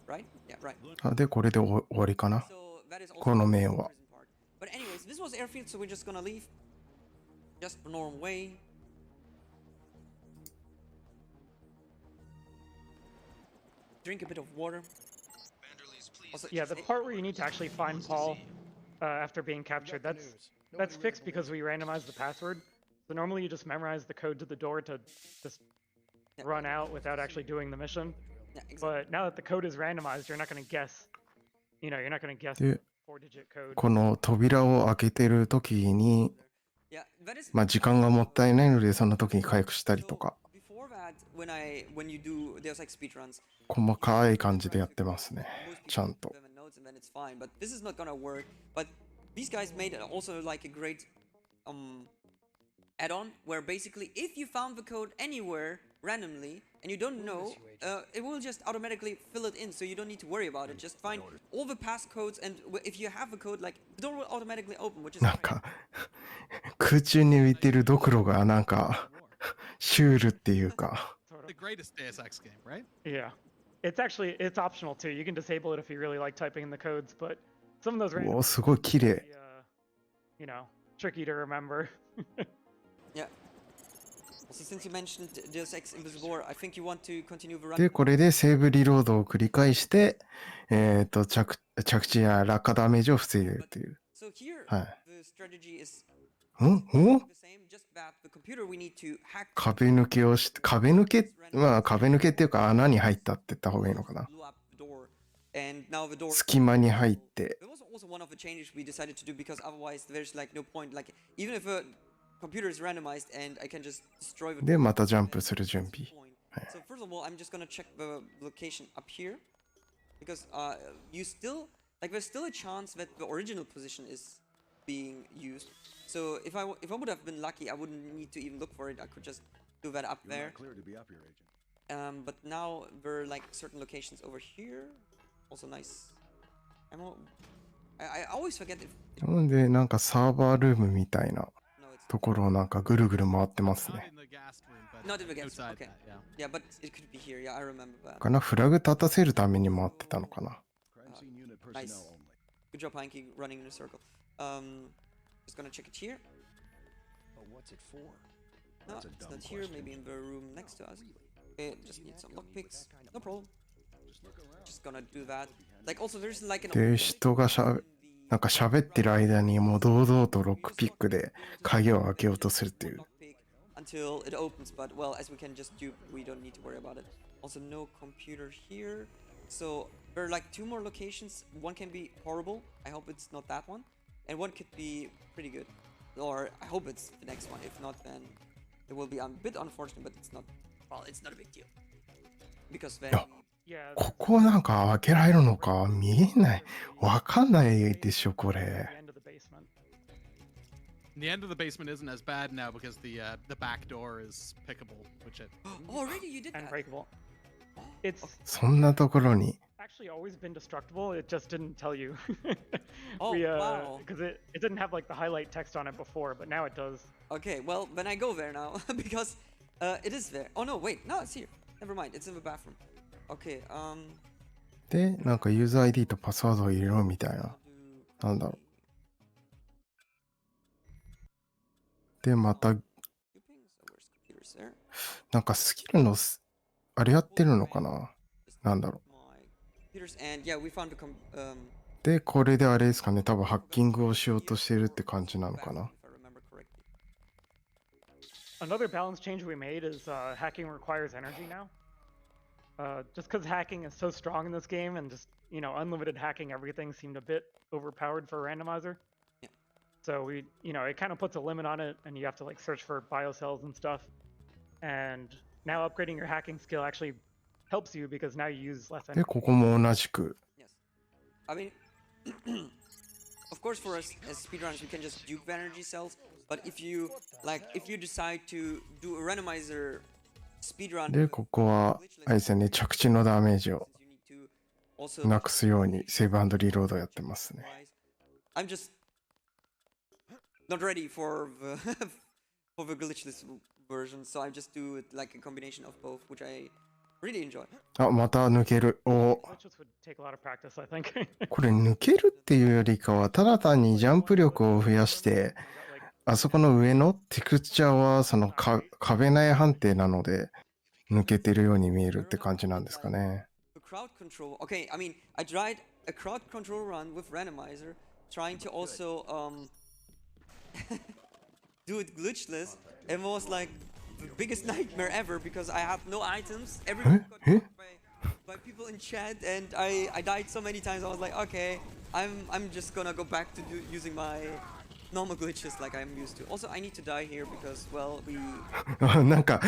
right? Yeah, right. あで、これで終わりかな。 So that is also この面は。 prison part. But anyways, this was airfield, so we're just gonna leave just the normal way. Drink a bit of water. Also, Yeah, the part where you need to actually find Paul after being captured, that's fixed because we randomized the password. So normally you just memorize the code to the door to just Yeah. run out without actually doing the mission. Yeah, exactly. But now that the code is randomized, you're not going to guess. You're not going to guess で、 4-digit code. この扉を開けてる時に、 Yeah, that is. まあ時間がもったいないので、その時に回復したりと So か、 before that, when you do Deus Ex speedruns, 細かい感じでやってますね。 most ちゃ people んと put。them in notes and then it's fine. But this is not gonna work. But these guys made also like a great add-on where basically if you found the code anywhere randomly and you don't know, it will just automatically fill it in, so you don't need to worry about it. Just find all the passcodes, and if you have a code, like the door will automatically open, which is なん great. か、空中に浮いてるドクロがなんか、シュールっていうか、 Sort The of. greatest Deus Ex game, right? Yeah. It's optional too. You can disable it if you really like typing in the codes, but some of those う random お、すごい綺麗。 tricky to remember. Yeah. Also, since you mentioned Deus Ex Invisible War, I think you want to continue the run. で、これでセーブリロードを繰り返して、着地や落下ダメージを防いでるという。 So here, はい。 the strategy is お the same, just that the computer we need to hack. 壁抜けをして、壁抜けっていうか穴に入ったって言った方がいいのかな。 Blew up the door, and now the door. 隙間に入って、 That was also one of the changes we decided to do because otherwise there's like no point. Like even if a computer is randomized and I can just destroy the. で、またジャンプする準 What's the 備。 point? So first of all, I'm just gonna check the location up here because you still there's still a chance that the original position is being used. So if I would have been lucky, I wouldn't need to even look for it. I could just do that up You're there. not cleared to be up here, Agent. But now there are like certain locations over here. Also nice. I always forget if なんで、なんかサーバールームみたいな no, it's ところをなんかぐるぐる回ってますね。 Not in the gas room, but Not in the gas room, outside okay. that, yeah. Yeah, but it could be here. Yeah, I remember that. かな、フラグ立たせるために回ってたのかな。 Crime scene unit Nice. personnel only. Good job, Heinki, running in a circle. Just gonna check it here. Oh, what's it for? No, That's a it's dumb not here. question. Maybe in the room next to us. It just needs some lockpicks. No problem. Just gonna do that. Like also, there's like an. で、人がなんか喋ってる間にもう堂々とロックピックで鍵を開けようとするっていう。 Until it opens, but well, as we can just dupe, we don't need to worry about it. Also, no computer here. So there are like 2 more locations. One can be horrible. I hope it's not that one. And one could be pretty good. Or I hope it's the next one. If not, then it will be a bit unfortunate, but it's not. Well, it's not a big deal. Because then. Yeah. ここなんか開けられるのか見えない。わかんないでしょ、これ。 The end of the basement. The end of the basement isn't as bad now because the back door is pickable, which it Oh, already you did that. Unbreakable. It's そんなところに。 actually always been destructible. It just didn't tell you. Oh, wow. Because it didn't have like the highlight text on it before, but now it does. Okay, well, then I go there now because it is there. Oh no, wait, no, it's here. Never mind, it's in the bathroom. Okay, で、なんかユーザー ID とパスワードを入れろみたいな。 I'll do なんだろう。で、また、 Duping. So where's computers there? なんかスキルのあれやってるのかな。 なんだろう。 My computers and yeah, we found the で、これであれですかね、多分ハッキングをしようとしてるって感じなのかな。 if I remember correctly. Another balance change we made is hacking requires energy now. Just because hacking is so strong in this game and just, unlimited hacking everything seemed a bit overpowered for a randomizer. Yeah. So we, it kind of puts a limit on it and you have to like search for biocells and stuff. And now upgrading your hacking skill actually helps you because now you use less で、 energy. ここも同じく。 Yes. I mean, of course, for us as speedrunners, we can just dupe the energy cells. But if you decide to do a randomizer speedrun, で、ここは、あれですよね、着地のダメージを you need to also なくすようにセーブ&リロードやってますね。 I'm just not ready for the for the glitchless version, so I just do it like a combination of both, which I really enjoy. あ、また抜ける。お、 Glitches would take a lot of practice, I think. これ抜けるっていうよりかは、ただ単にジャンプ力を増やして、あそこの上のテクスチャーはその壁内判定なので、抜けてるように見えるって感じなんですかね。 The crowd control. Okay, I mean, I tried a crowd control run with Randomizer, trying to also do it glitchless, and it was like the biggest nightmare ever because I had no items. Everyone got Huh? blocked by people in chat, and I died so many times. I was like, okay, I'm just gonna go back to using my normal glitches like I'm used to. Also, I need to die here because, well, we なんか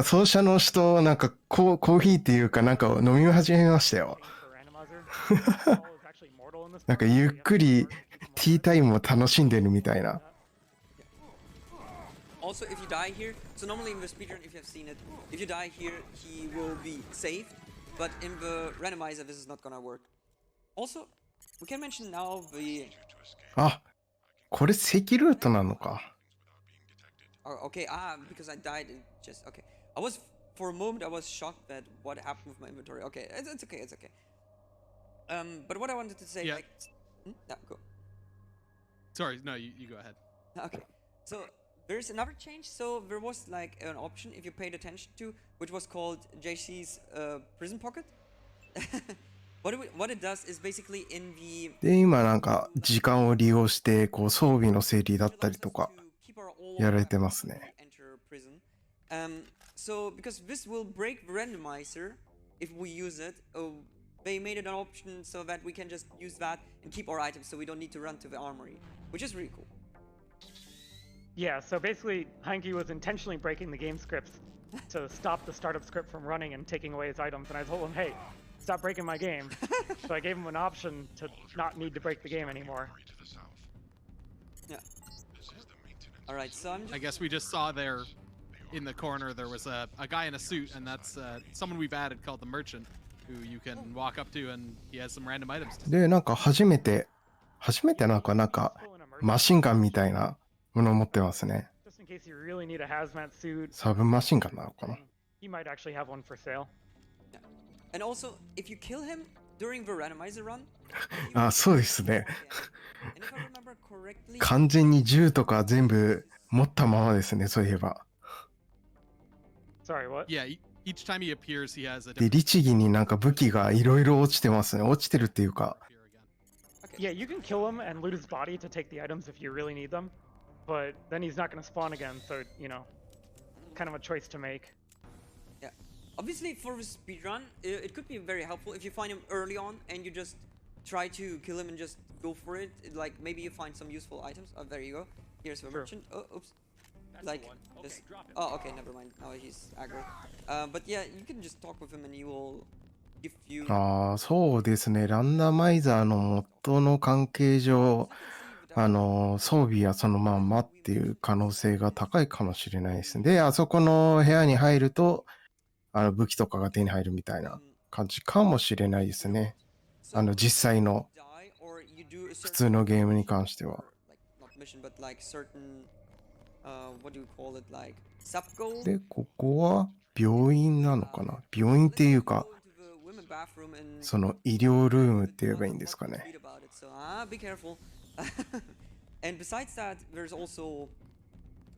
奏者の人、なんかコーヒーっていうかなんか飲み始めましたよ。 for randomizer. Alcohol is actually mortal in this なんか part, ゆっ so you have く to り burn people ティータイムを楽しんでるみたいな。 also if you die here. So normally in the speedrun, if you have seen it, if you die here, he will be saved. But in the randomizer, this is not gonna work. Also, we can mention now the あ、これ赤ルートなのか。 okay, because I died in just okay. I was for a moment I was shocked that what happened with my inventory. Okay, it's okay, it's okay. But what I wanted to say, Yeah. like, yeah, go. Sorry, no, you go ahead. Okay, so there's another change. So there was like an option if you paid attention to, which was called JC's prison pocket. What it does is basically in the で、今なんか時間を利用してこう装備の整理だったりとか やられてますね。 enter prison. So because this will break the randomizer if we use it, they made it an option so that we can just use that and keep our items, so we don't need to run to the armory, which is really cool. Yeah, so basically, Heinki was intentionally breaking the game scripts to stop the startup script from running and taking away his items. And I told him, hey, stop breaking my game. So I gave him an option to not need to break the game anymore. Yeah. All right, so I'm just I guess we just saw there in the corner there was a guy in a suit, and that's someone we've added called the Merchant, who you can walk up to, and he has some random items to で、なんか初めてなんかマシンガンみたいなものを持ってますね。 Just in case you really need a hazmat suit. サブマシンガンなのかな。 He might actually have one for sale. And also, if you kill him during the randomizer run, あ、そうですね。 and if I remember correctly, 完全に銃とか全部持ったままですね、そういえば。 Sorry, what? Yeah, each time he appears, he has a で、 different 律儀になんか武器がいろいろ落ちてますね。落ちてるっていうか、 appear again. Yeah, you can kill him and loot his body to take the items if you really need them, but then he's not going to spawn again, so, you know, kind of a choice to make. yeah, obviously for the speedrun, it could be very helpful if you find him early on and you just try to kill him and just go for it. Like maybe you find some useful items. Oh, there you go. Here's the Sure. merchant. Oh, oops. Like, just, oh, okay, never mind. Now he's aggro. But yeah, you can just talk with him and he will give you. ああ、そうですね。ランダマイザーの元の関係上、装備はそのまんまっていう可能性が高いかもしれないですね。で、あそこの部屋に入ると、武器とかが手に入るみたいな感じかもしれないですね。実際の普通のゲームに関しては。で、ここは病院なのかな。病院っていうか、その医療ルームって言えばいいんですかね。And besides that, there's also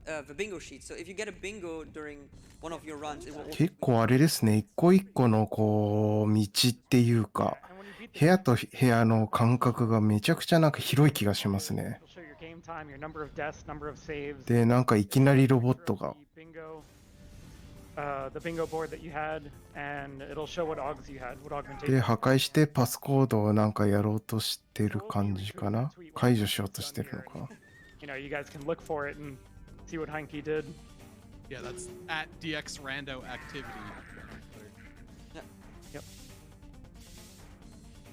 the bingo sheet. So if you get a bingo during one of your runs, it will also 結構あれですね。一個一個のこう、道っていうか、 And when you beat the 部屋と部屋の間隔がめちゃくちゃなんか広い気がしますね。 it'll show your game time, your number of deaths, number of saves. で、なんかいきなりロボットが、 The bingo board that you had, and it'll show what augs you had, what で、 augmentation. 破壊してパスコードをなんかやろうとしてる感じかな。解除しようとしてるのかな。 You know, you guys can look for it and see what Heinki did. Yeah, that's at DX Rando activity.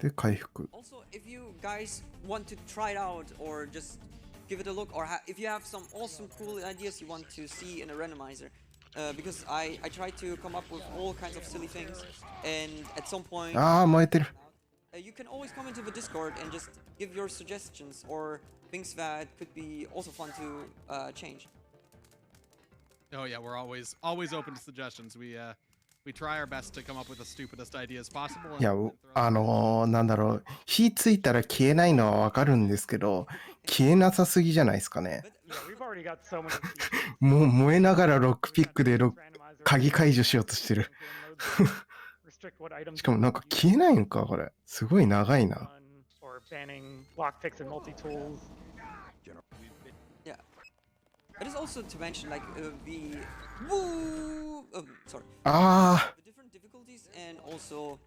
で、回復。 Also, if you guys want to try it out or just give it a look, or if you have some awesome, cool ideas you want to see in a randomizer, because I try to come up with all kinds of silly things, and at some point, ああ、燃えてる。 you can always come into the Discord and just give your suggestions or things that could be also fun to change. Oh yeah, we're always open to suggestions. We try our best to come up with the stupidest idea as possible. いや、なんだろう。火ついたら消えないのはわかるんですけど、消えなさすぎじゃないですかね。 Yeah, we've already got so many. もう燃えながらロックピックで鍵解除しようとしてる。 Restrict what items しかもなんか消えないのか、これ。すごい長いな。 or banning lockpicks and multi-tools. Yeah. It is also to mention like the woo. Sorry. あ The different difficulties and also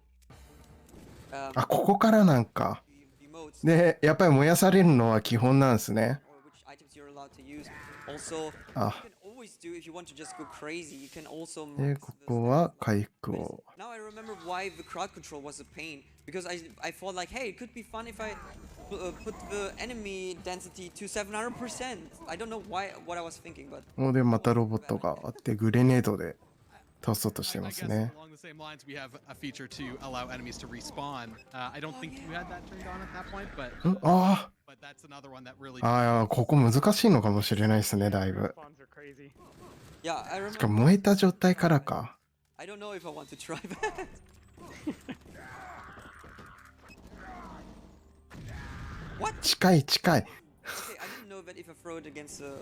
あ、あ、ここからなんか。 the modes で、やっぱり燃やされるのは基本なんですね。 or which items you're allowed to use. Also, Ah. you can always do if you want to just go crazy. You can also. で、 max こ the こは回復を。 Now I remember why the crowd control was a pain because I thought like, hey, it could be fun if I put the enemy density to 700%. I don't know what I was thinking, but もうで、またロボットがあって、グレネードで倒そうとして I ま guess すね。 along the same lines, we have a feature to allow enemies to respawn. I don't think you had that turned on at that point, but あ that's another one that really. あ、ここ難しいのかもしれないですね、だいぶ。 Spawns are crazy. yeah, I しか remember. も燃えた状態からか。 I don't know if I want to try that. What? 近い近い。 Okay, I didn't know that if I throw it against a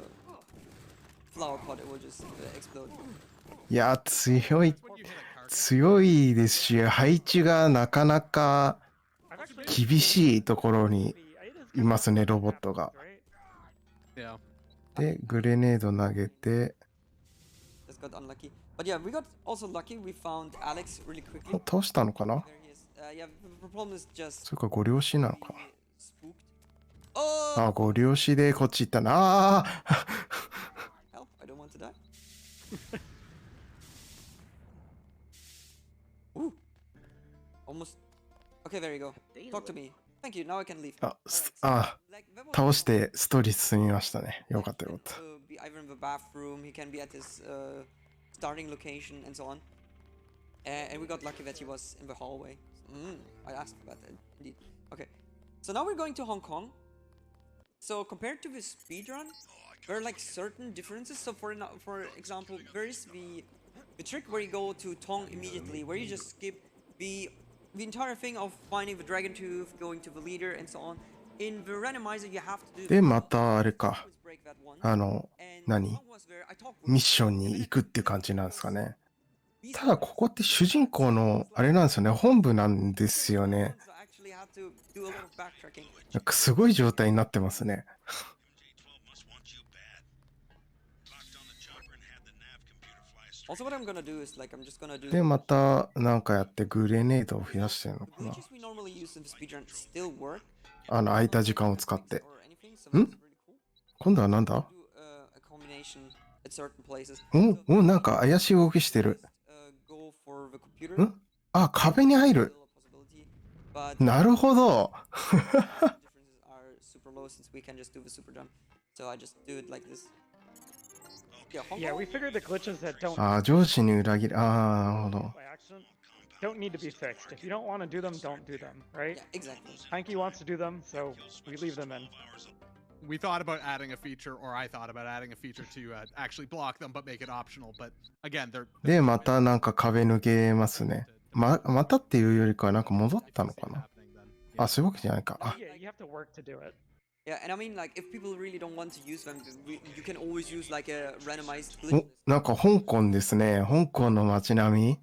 flower pot, it will just explode. いや、強い、 When you hit a carcass, 強いですし、配置がなかなか I've actually 厳しいところに it is いますね、ロボットが。 right? yeah. で、グレネード投げて、 Just got unlucky. But yeah, we got also lucky. We found Alex really quickly. 倒したのかな。 There he is. Yeah, the problem is just それかご両親なのか spooked. Oh! な。あ、ご両親でこっち行ったな。ああ Help! I don't want to die. Ooh! Almost. Okay, there you go. Talk to me. Thank you. Now I can leave. あ、 Alright, あ、 like, that was 倒してストーリー進みましたね。よかったよかった。 be either in the bathroom, he can be at his starting location, and so on. And we got lucky that he was in the hallway. I asked for that, indeed. Okay, so now we're going to Hong Kong. So compared to the speedrun, there are like certain differences. So for example, there is the trick where you go to Tong immediately, where you just skip the entire thing of finding the dragon tooth, going to the leader, and so on. In the randomizer, you have to do. で、またあれか。何ミッションに行くっていう感じなんですかね。ただここって主人公のあれなんですよね、本部なんですよね。なんかすごい状態になってますね。で、またなんかやってグレネードを増やしてるのかな。空いた時間を使って。今度はなんだ？なんか怪しい動きしてる。壁に入る。なるほど。上司に裏切り。なるほど。Don't need to be fixed. If you don't want to do them, don't do them, right? Yeah, exactly. Heinki wants to do them, so we leave them in. We thought about adding a feature, or I thought about adding a feature to actually block them, but make it optional. But again, they're. で、またなんか壁抜けますね。またっていうよりかはなんか戻ったのかな。そういうわけじゃないか。Yeah, you have to work to do it. Yeah, and I mean, like, if people really don't want to use them, you can always use like a randomized glitch. なんか香港ですね。香港の街並み。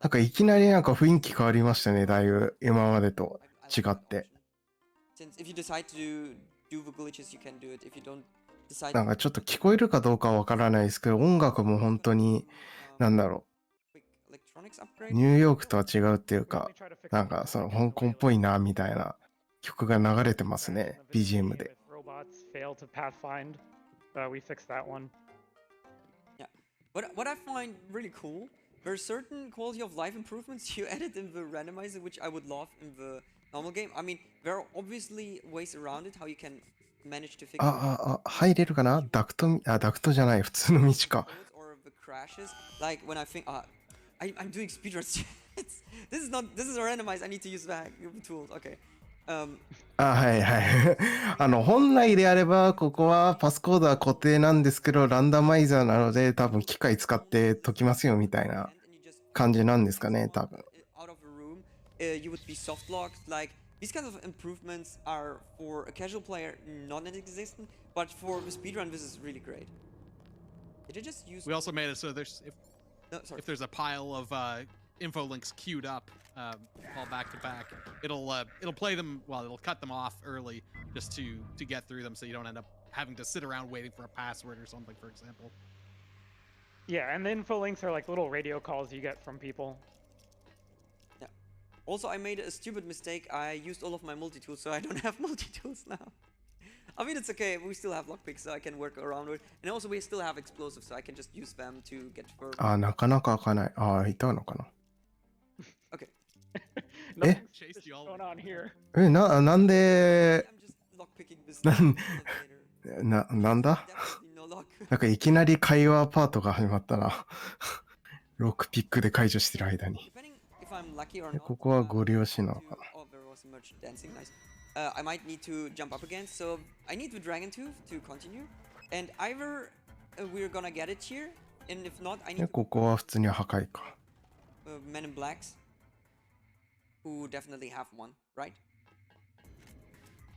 なんかいきなりなんか雰囲気変わりましたね。だいぶ今までと違って。なんかちょっと聞こえるかどうかはわからないですけど、音楽も本当になんだろう。ニューヨークとは違うっていうか、なんかその香港っぽいなみたいな曲が流れてますね。BGM で。What I find really cool, there are certain quality of life improvements you added in the randomizer, which I would love in the normal game. I mean, there are obviously ways around it, how you can manage to fix 入れるかな？ダクトじゃない、普通の道か。or the crashes. Like when I think, I'm doing speedruns. This is a randomized. I need to use the tools. Okay. はいはい。本来であれば、ここはパスコードは固定なんですけど、ランダマイザーなので、多分機械使って解きますよみたいな感じなんですかね、多分。Out of a room, you would be soft locked. Like these kinds of improvements are for a casual player non-existent, but for the speedrun, this is really great. Did I just use? We also made it so if there's a pile of info links queued up all back to back, it'll play them. Well, it'll cut them off early just to get through them, so you don't end up having to sit around waiting for a password or something, for example. Yeah, and the info links are like little radio calls you get from people. Yeah. Also, I made a stupid mistake. I used all of my multi-tools, so I don't have multi-tools now. I mean, it's okay. We still have lockpicks, so I can work around with. And also, we still have explosives, so I can just use them to get further. なかなか開かない。いたのかな。Okay. Nothing's going on here. なんで I'm just lockpicking this. なんだ？ No lock. なんかいきなり会話パートが始まったな。ロックピックで解除してる間に。Depending if I'm lucky or not. ここはご利用しなのかな。Oh, there was much dancing. Nice. I might need to jump up again, so I need the dragon tooth to continue. And either we're gonna get it here, and if not, I need to ここは普通に破壊か。Men in blacks who definitely have one, right?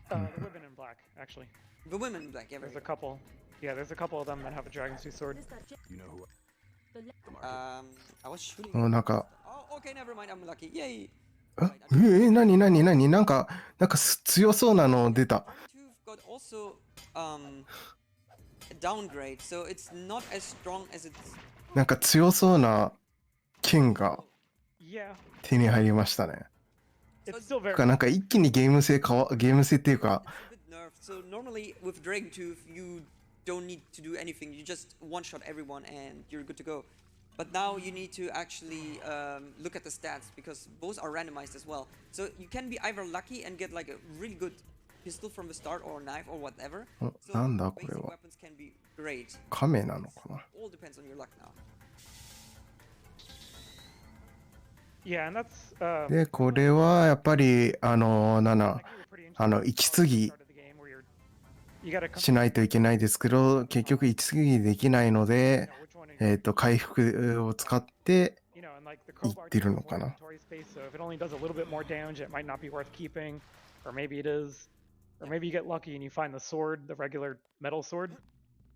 The women in black, actually. The women in black, yeah. There's a couple. Yeah, there's a couple of them that have a dragon tooth sword. You know who? I was shooting. なんか。Oh, okay, never mind. I'm lucky. Yay. 何なんか強そうなの出た。Got also downgrade, so it's not as strong as it's. なんか強そうな剣が Yeah. 手に入りましたね。It's still very. なんか一気にゲーム性っていうか。So normally with Dragon Tooth, you don't need to do anything. You just one-shot everyone and you're good to go. But now you need to actually look at the stats because both are randomized as well. So you can be either lucky and get like a really good pistol from the start or knife or whatever. So なんだこれ basic は。 weapons can be great. 亀なのかな。 All depends on your luck now. Yeah, and that's. で、これはやっぱり息継ぎ You gotta come. しないといけないですけど、結局息継ぎできないので、 You know, which one? 回復を使って You know, and like the いっ crowbar て gives る us の more かな。 inventory space, so if it only does a little bit more damage, it might not be worth keeping, or maybe it is, or maybe you get lucky and you find the sword, the regular metal sword,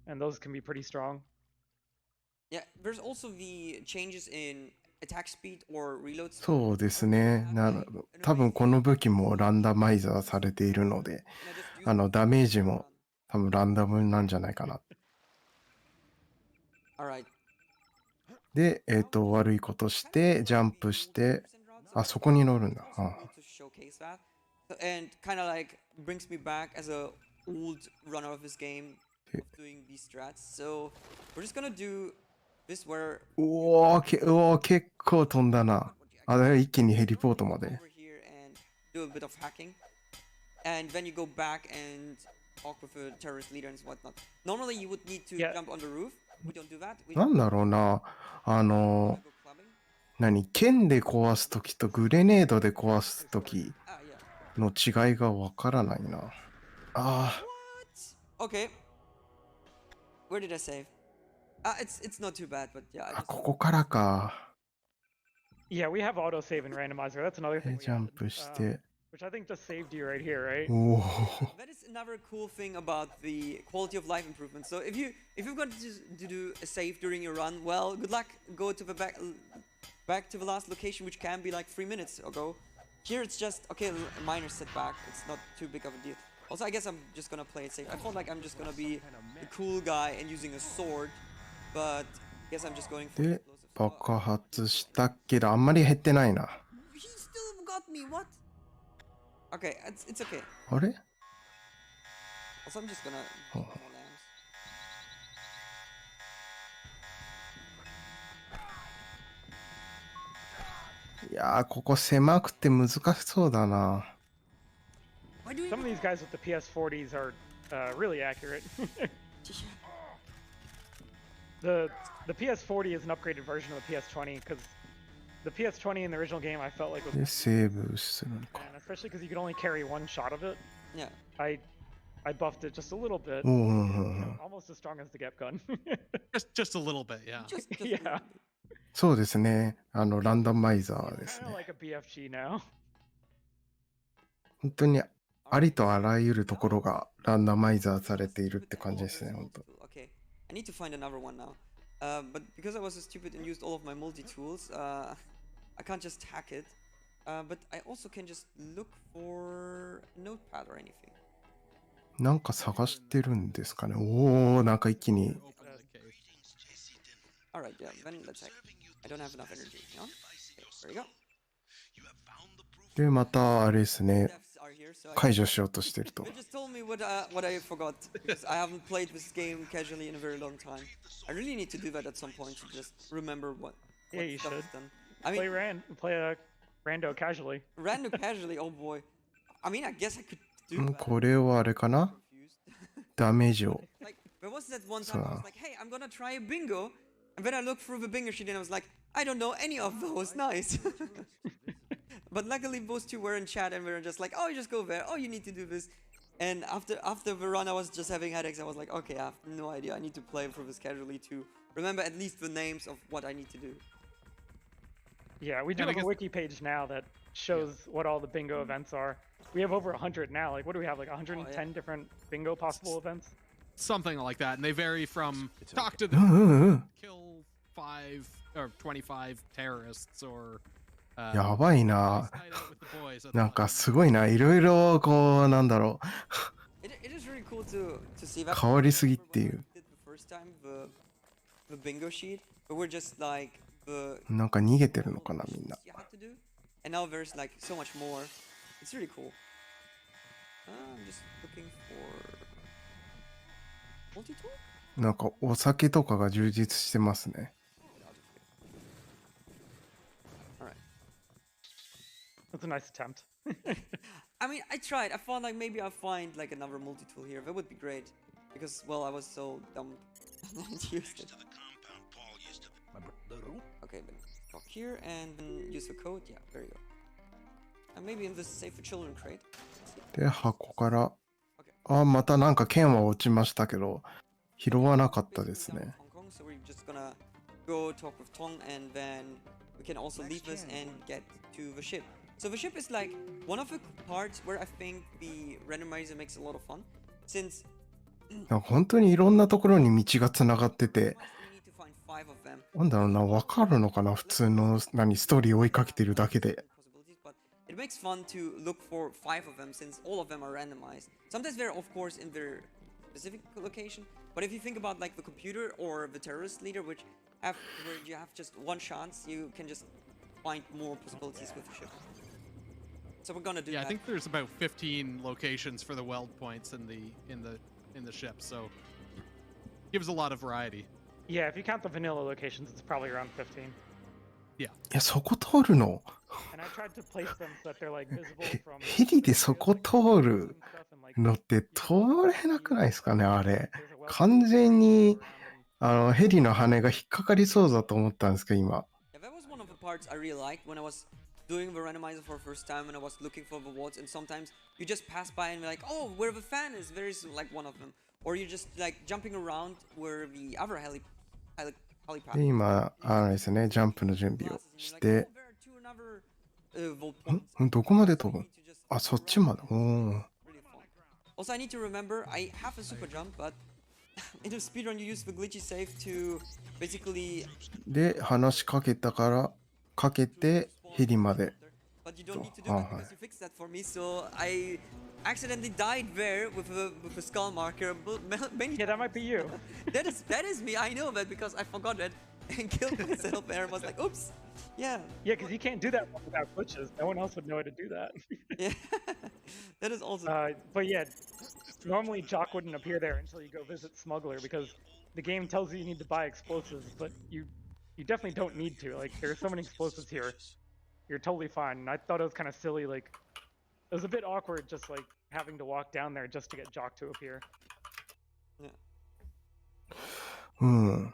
and those can be pretty strong. Yeah, there's also the changes in attack speed or reload speed. そうですね。多分この武器もランダマイザーされているので、 And I just use ダメージも多分ランダムなんじゃないかな。 Alright. で、悪いことしてジャンプして、あそこに乗るんだ。 Also cool to showcase that. And kind of like brings me back as a old runner of this game of doing these strats. So we're just gonna do this where おー、結構飛んだな。あ、だから一気にヘリポートまで。 over here and do a bit of hacking. And then you go back and talk with the terrorist leader and whatnot. Normally you would need to Yeah. jump on the roof. We don't do that. We なんだろうな。go clubbing. 何、剣で壊すときとグレネードで壊すとき Ah, yeah. の違いがわからないな。あ What? Okay. Where did I save? It's not too bad, but yeah. I あ、 just ここからか。 Yeah, we have autosave in Randomizer. That's another で thing ジ we ャン added, プして。 which I think just saved you right here, right? おお。 That is another cool thing about the quality of life improvement. So if you've got to do a save during your run, well, good luck. Go to the back to the last location, which can be like 3 minutes ago. Here it's just okay, a minor setback. It's not too big of a deal. Also, I guess I'm just gonna play it safe. I felt like I'm just gonna be a cool guy and using a sword, but I guess I'm just going for で explosive. 爆発したけどあんまり減ってないな。 He still got me. What? Okay, it's okay. あれ Also, I'm just gonna Oh. get more lamps. いやー、ここ狭くて難しそうだな。 Why do you? Some of these guys with the PS40s are really accurate. The PS40 is an upgraded version of the PS20 because the PS20 in the original game I felt like was, で、セーブするのか。 and especially because you could only carry one shot of it, Yeah. I buffed it just a little bit, おお。 almost as strong as the Gep gun. Just a little bit, yeah. Just Yeah. そうですね。ランダマイザーです Kind ね of。like a BFG now. 本当にありとあらゆるところがランダマイザーされているって感じですね、本当。 Okay, I need to find another one now. But because I was so stupid and used all of my multi-tools, I can't just hack it. But I also can just look for a notepad or anything. なんか探してるんですかね。おお、なんか一気に。 Open the case. Alright, yeah, then let's hack. I don't have enough energy. Yeah? Okay, there we go. で、またあれですね。 Devs are here, so I 解除しようとしてると。 They just told me what I forgot because I haven't played this game casually in a very long time. I really need to do that at some point to just remember what Yeah, you stuff should. is done. I mean, Play a rando casually. random casually. Oh boy. I mean, I guess I could do うん that. これはあれかな Confused. ダメージを。 Like there was that one time I was like, "Hey, I'm gonna try a bingo," and then I looked through the bingo sheet and I was like, "I don't know any of those." Nice. But luckily, those two were in chat and we were just like, "Oh, you just go there. Oh, you need to do this." And after the run, I was just having headaches. I was like, "Okay, I have no idea. I need to play through this casually to remember at least the names of what I need to do." Yeah, we do And I have a guess- wiki page now that shows what all the bingo events are. We have over 100 now. Like, what do we have? Like 110 different bingo possible events? Something like that, and they vary from talk to う the んうんうん。 kill 5 or 25 terrorists or やばいな。 night out with the boys at なんか the すごいな。いろいろこう、なんだろ It is really cool to see う。 that. 変わりすぎってい Remember う。 when I did the first time the bingo sheet, but we're just like the なんか逃げてるのかな、みんな。 you had to do, and now there's like so much more. It's really cool. I'm just looking for multi-tool. なんかお酒とかが充実してますね。 All right. That's a nice attempt. I mean, I tried. I thought like maybe I'll find like another multi-tool here. That would be great, because well, I was so dumb and used it. Okay, then talk here and then use the code. Yeah, there you go. And maybe in this Save for Children crate. Let's see. で、箱から、あ、またなんか剣は落ちましたけど、拾わなかったで Basically す we're done ね。 with Hong Kong, so we're just gonna go talk with Tong, and then we can also leave this and get to the ship. So the ship is like one of the parts where I think the randomizer makes a lot of fun, since なんか本当にいろんなところに道がつながってて、 we need to find 5 of them. なんだろうな、わかるのかな、普通のストーリー追いかけてるだけで。 Possibilities, but it makes fun to look for 5 of them, since all of them are randomized. Sometimes they're of course in their specific location, but if you think about like the computer or the terrorist leader, where you have just one chance, you can just find more possibilities with the ship. So we're gonna do Yeah, I that. think there's about 15 locations for the weld points in the ship, so gives a lot of variety. Yeah, if you count the vanilla locations, it's probably around 15. いや、そこ通るの And I tried to place them so that they're like visible へ from ヘリでそこ通る stuff and like のって通れなくないですかね、あれ。 there's a weld 完全に around and ヘリの羽が引っかかりそうだと思ったんですけど、今。 Yeah, that was one of the parts I really liked when I was doing the randomizer for the first time, and I was looking for the wards, and sometimes you just pass by and be like, oh, where the fan is, there is like one of them. Or you're just like jumping around where the other helipad で、今、あれですね、ジャンプの準備を passes, and し you're like, て、 oh, there are two another vault points. どこまで So 飛 you ぶ need to just あ、そっちまで。おー。 really fun. Also, I need to remember I have a super jump, but in the speedrun you use the glitchy save to basically で、話しかけたから、かけて、ヘリまで。 but you don't need to do that because you fixed that for me. So I accidentally died there with a skull marker. Many yeah, that might be you. that is me. I know that because I forgot it and killed myself there. I was like, oops. Yeah. Yeah, because you can't do that without glitches. No one else would know how to do that. Yeah. That is also But yeah, normally Jock wouldn't appear there until you go visit Smuggler because the game tells you you need to buy explosives, but you definitely don't need to. Like, there's so many explosives here. You're totally fine. And I thought it was kind of silly. Like, it was a bit awkward just like having to walk down there just to get Jock to appear. うん。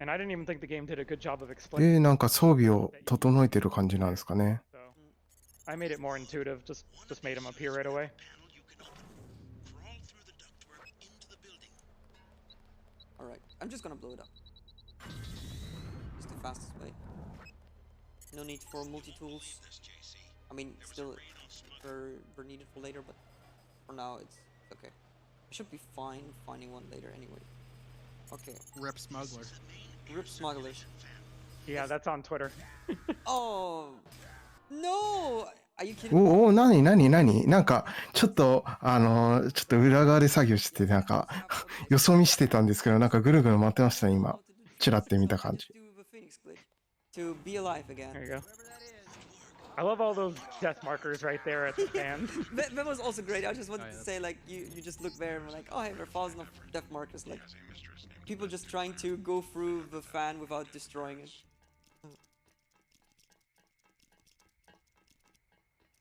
And I didn't even think the game did a good job of で、 explaining. なんか装備を整えてる感じなんですかね。 So I made it more intuitive. Just made him appear right away. all right. I'm just gonna blow it up. It's the fastest way. No need for multi-tools. I mean, still, they're needed for later, but for now it's okay. I should be fine finding one later anyway. Okay, Rip smuggler. rip smugglers. Yeah, that's on Twitter. Oh no! Are you kidding? おお、なになんか、ちょっと、ちょっと裏側で作業してて、なんか、よそ見してたんですけど、なんかぐるぐる回ってましたね、今。ちらって見た感じ。 Do the Phoenix glitch to be alive again. There you go. I love all those death markers right there at the fan. That was also great. I just wanted yeah, to say, like, you just look there and we're like, oh, hey, there are thousands of death markers. Like, people just trying to go through the fan without destroying it.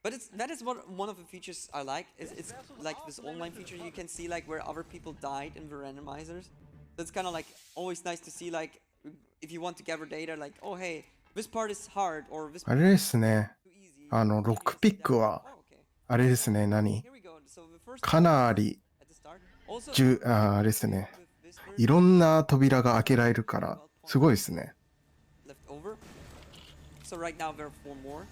But that is one of the features I like. It's like this online feature. You can see like where other people died in the randomizers. So it's kind of like always nice to see like if you want to gather data, like, oh, hey, this part is hard or this あ part れですね。 is too easy. ロックピックは、 Oh, okay. あれですね、Here we go. So the first かなり、 at the start. Also, あれですね。 with this いろんな扉が開けられるから、すごいですね。 left over. So right now there are 4 more.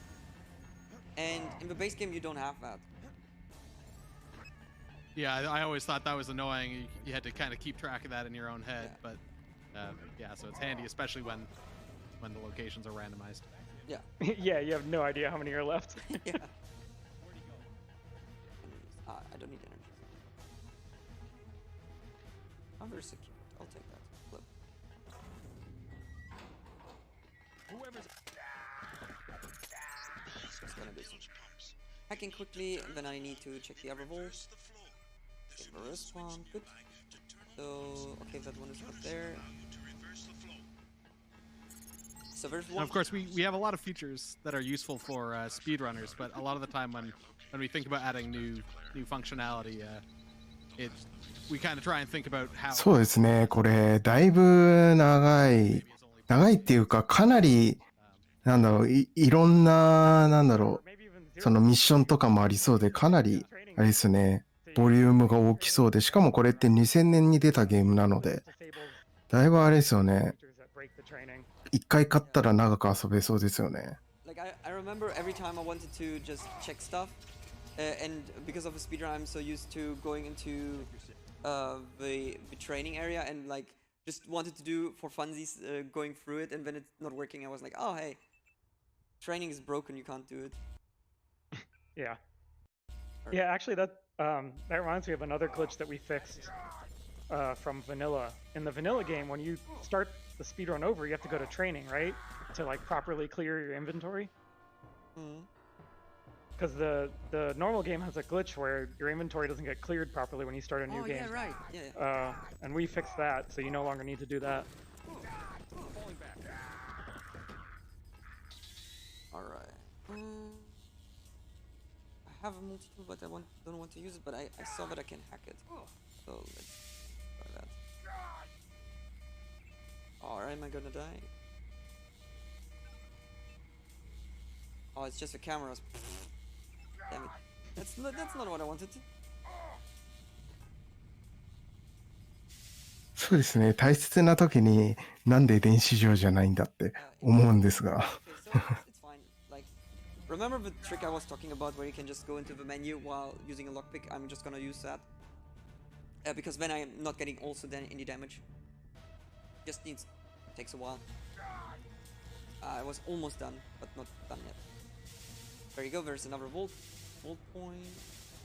And in the base game you don't have that. Yeah, I always thought that was annoying. You had to kind of keep track of that in your own head, Yeah. but yeah, so it's handy, especially when the locations are randomized. Yeah. Yeah, you have no idea how many are left. Yeah. I don't need energy. I'm very secure. I'll take that. Flip. Just gonna do some hacking quickly, and then I need to check the other walls. Okay, the respawn, good. So, okay, that one is up there. So there's And one. of course, we have a lot of features that are useful for speedrunners, but a lot of the time when we think about adding new functionality, we kind of try and think about how. そうですね、これ、だいぶ長いっていうか、かなり、なんだろう、いろんな、なんだろ Maybe even う、そのミッションとかもありそうで、かなり、あれですね、 So ボリュームが大きそうで、しかもこれって2000年に出たゲームなので、だいぶあれですよね。一回買ったら長く遊べそうですよね。Like I remember every time I wanted to just check stuff, and because of a speedrun, I'm so used to going into the training area and like just wanted to do for funsies going through it, and when it's not working, I was like, oh hey, training is broken, you can't do it. Yeah. Yeah, actually, that reminds me of another glitch that we fixed from vanilla. In the vanilla game, when you start the speedrun over, you have to go to training, right? To like properly clear your inventory. Because the normal game has a glitch where your inventory doesn't get cleared properly when you start a new game. Yeah, right. Yeah. And we fixed that, so you no longer need to do that. Alright. I have a multi-tool, but I don't want to use it, but I saw that I can hack it. So let's try that. Or am I gonna die? Oh, it's just the cameras. Damn it. That's not what I wanted to. そうですね。大切な時になんで電子上じゃないんだって思うんですが。 Okay, so it's fine. Like, remember the trick I was talking about where you can just go into the menu while using a lockpick? I'm just gonna use that. Because then I'm not getting also then any damage. Just takes a while. I was almost done, but not done yet. There you go, there's another vault point.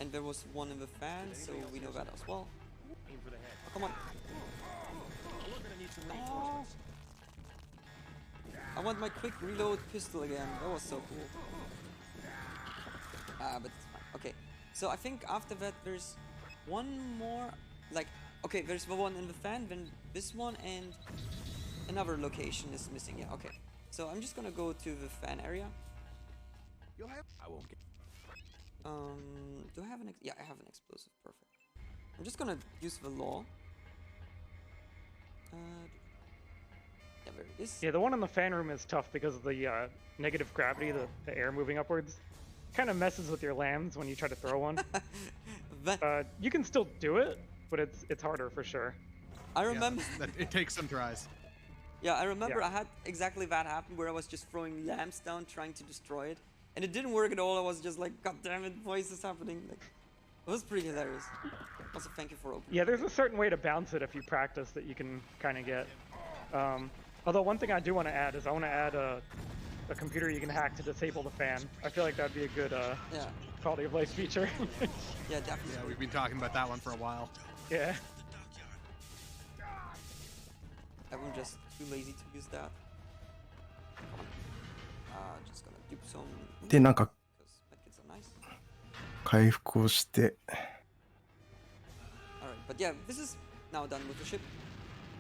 And there was one in the fan, so we know that as well. Oh, come on. Oh. I want my quick reload pistol again. That was so cool. But it's fine. Okay, so I think after that there's one more. Like, okay, there's the one in the fan, then this one, and another location is missing. Yeah, okay. So I'm just gonna go to the fan area. I won't get. Do I have an? Yeah, I have an explosive. Perfect. I'm just gonna use the law. Yeah, there it is. Yeah, the one in the fan room is tough because of the negative gravity, the air moving upwards. Kind of messes with your lambs when you try to throw one. You can still do it, but it's harder for sure. I remember. It takes some tries. Yeah, I remember Yeah. I had exactly that happen where I was just throwing lamps down trying to destroy it. And it didn't work at all. I was just like, God damn it, why is this happening? Like, it was pretty hilarious. Also, thank you for opening. Yeah, there's a certain way to bounce it if you practice that you can kind of get. Although one thing I do want to add is I want to add a computer you can hack to disable the fan. I feel like that'd be a good Yeah, quality of life feature. yeah, definitely. Yeah, we've been talking about that one for a while. Yeah. I'm just too lazy to use that. Just gonna dupe some. で、なんか Because medkits are nice. 回復をして、 Alright, but yeah, this is now done with the ship.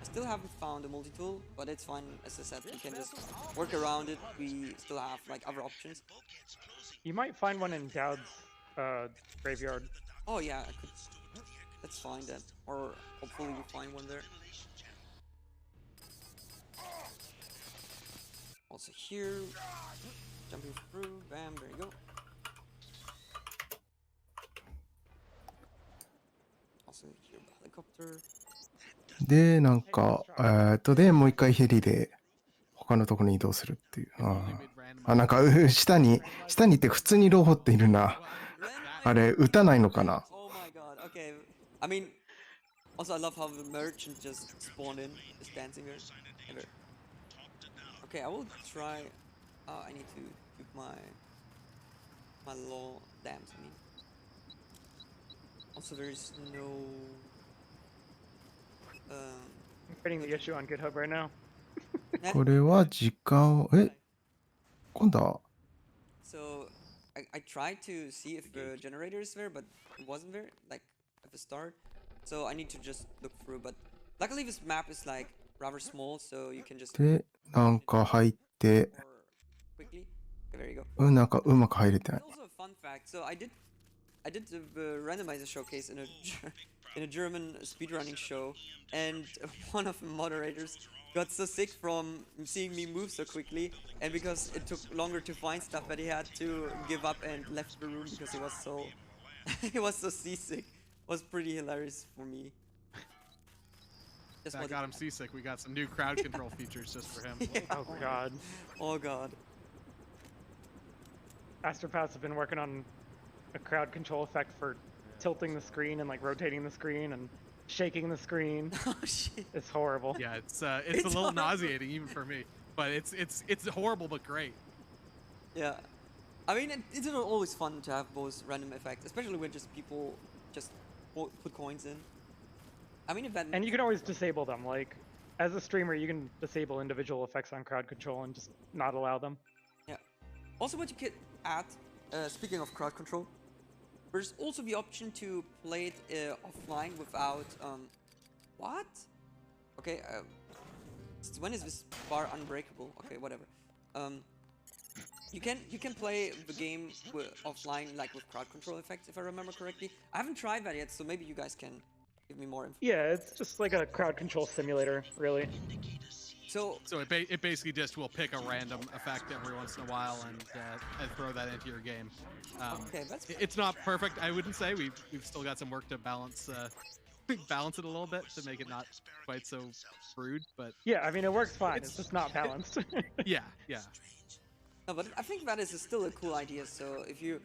I still haven't found a multi-tool, but it's fine. As I said, we can just work around it. We still have like other options. You might find one in Dowd's graveyard. Oh yeah, I could. Let's find that, or hopefully we find one there. Also here, jumping through, bam, there you go. Also here, the helicopter. で、なんか、で、もう一回ヘリで他のところに移動するっていう。なんか、下にって普通にロボットいるな。あれ、撃たないのかな。 Oh my god, okay. I mean, also I love how the merchant just spawned in, just dancing there. Ever. Okay, I will try. I need to keep my law damned. I mean. Also, there is no. I'm creating the issue on GitHub right now. これは時間を、今度は、 So I tried to see if the generator is there, but it wasn't there, like at the start. So I need to just look through. But luckily, this map is like rather small, so you can just で、なんか入って、 more quickly. Okay, there you go. なんかうまく入れてない。 Also a fun fact. So I did the randomizer showcase in a German speedrunning show, and one of the moderators got so sick from seeing me move so quickly, and because it took longer to find stuff, that he had to give up and left the room because he was so seasick. was pretty hilarious for me. Just That what- got him seasick. We got some new crowd control features just for him. Yeah. Oh god. Oh god. Astropaths have been working on a crowd control effect for tilting the screen and like rotating the screen and shaking the screen. Oh shit. It's horrible. Yeah, it's It's a little horrible. nauseating even for me, but it's horrible but great. Yeah. I mean, it's not always fun to have those random effects, especially when just people just put coins in. I mean, if that. And you can always disable them. Like, as a streamer, you can disable individual effects on crowd control and just not allow them. Yeah. Also, what you could add, speaking of crowd control, there's also the option to play it offline without. What? Okay. When is this bar unbreakable? Okay, whatever. You can play the game offline, like with crowd control effects, if I remember correctly. I haven't tried that yet, so maybe you guys can give me more info. Yeah, it's just like a crowd control simulator, really. So So it basically just will pick a random effect every once in a while and throw that into your game. okay, that's It's not perfect, I wouldn't say. We've still got some work to balance balance it a little bit to make it not quite so rude, but Yeah, I mean, it works fine. It's just not balanced. yeah. no, but I think that is still a cool idea. So if you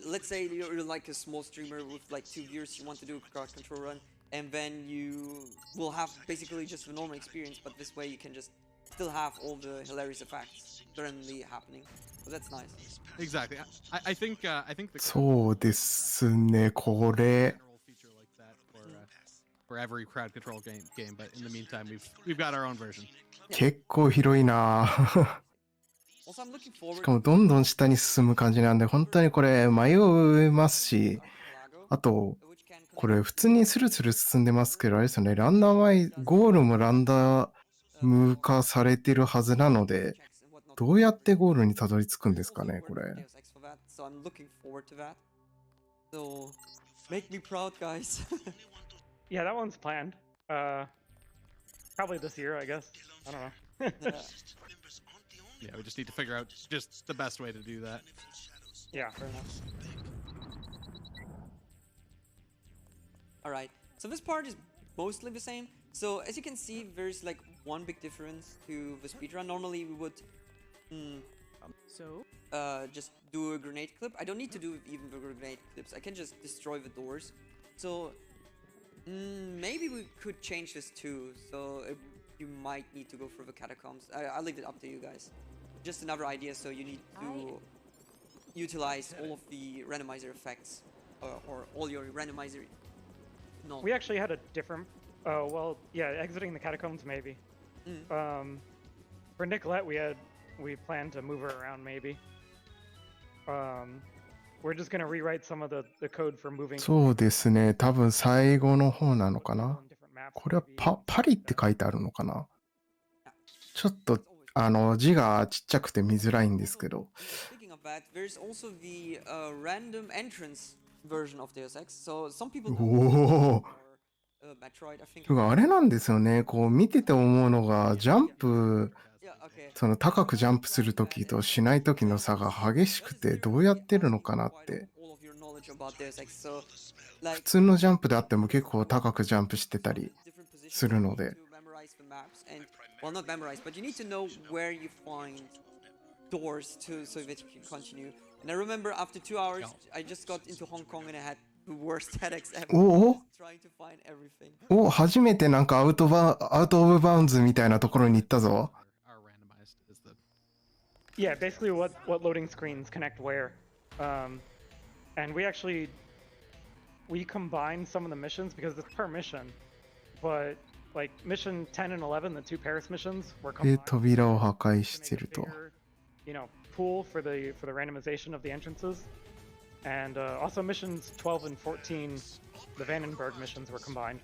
let's say you're like a small streamer with like 2 viewers, you want to do a crowd control run, and then you will have basically just a normal experience, but this way you can just still have all the hilarious effects currently happening. So that's nice. Exactly. I think the そうですね、これ。 general feature like that for every crowd control game, but in the meantime we've got our own version. 結構広いな。 Also, I'm looking し forward かもどんどん下に進む感じなんで、本当にこれ迷いますし、あと、 which can これ普通にスルスル進んでますけど、あれですよね、ランダマイ、ゴールもランダム化されてるはずなので、 checks and whatnot. どうやってゴールにたどり着くんですか Also ね、こ work れ。 with Deus Ex for that, so I'm looking forward to that. So make me proud, guys. Yeah, that one's planned. Probably this year, I guess. I don't know. Yeah. Yeah, we just need to figure out just the best way to do that. Yeah, fair enough. Alright, so this part is mostly the same. So as you can see, there's like one big difference to the speedrun. Normally we would just do a grenade clip. I don't need to do even the grenade clips. I can just destroy the doors. So maybe we could change this too. So you might need to go through the catacombs. I'll leave it up to you guys. Just another idea. So you need to utilize all of the randomizer effects or all your randomizer. No. We actually had a different. Oh well, yeah, exiting the catacombs maybe. For Nicolette, we planned to move her around maybe. We're just gonna rewrite some of the code for moving. そうですね、多分最後の方なのかな。 different maps これは maybe. パリって書いてあるのかな。ちょっと字がちっちゃくて見づらいんですけど。 Speaking of that, there's also the random entrance version of Deus Ex. So some people お know お。 or Metroid, I think. てかあれなんですよね、こう見てて思うのが、ジャンプ、 Yeah, okay. その高くジャンプするときとしないときの差が激しくて、どうやってるのかなって。 All of your knowledge about Deus Ex. So, like, 普通のジャンプであっても結構高くジャンプしてたり different positions するので。 to memorize the maps and well, not memorize, but you need to know where you find doors to so that you can continue. And I remember after 2 hours, I just got into Hong Kong and I had the worst headaches ever. おお Trying to find everything. お、初めてなんかアウトオブバウンズみたいなところに行ったぞ。 Are randomized is the Yeah, basically what loading screens connect where. And we combined some of the missions because it's per mission. But like mission 10 and 11, the two Paris missions were で、 combined 扉を破壊 to し make て a ると。 bigger, you know, pool for the randomization of the entrances. And also missions 12 and 14, the Vandenberg missions were combined.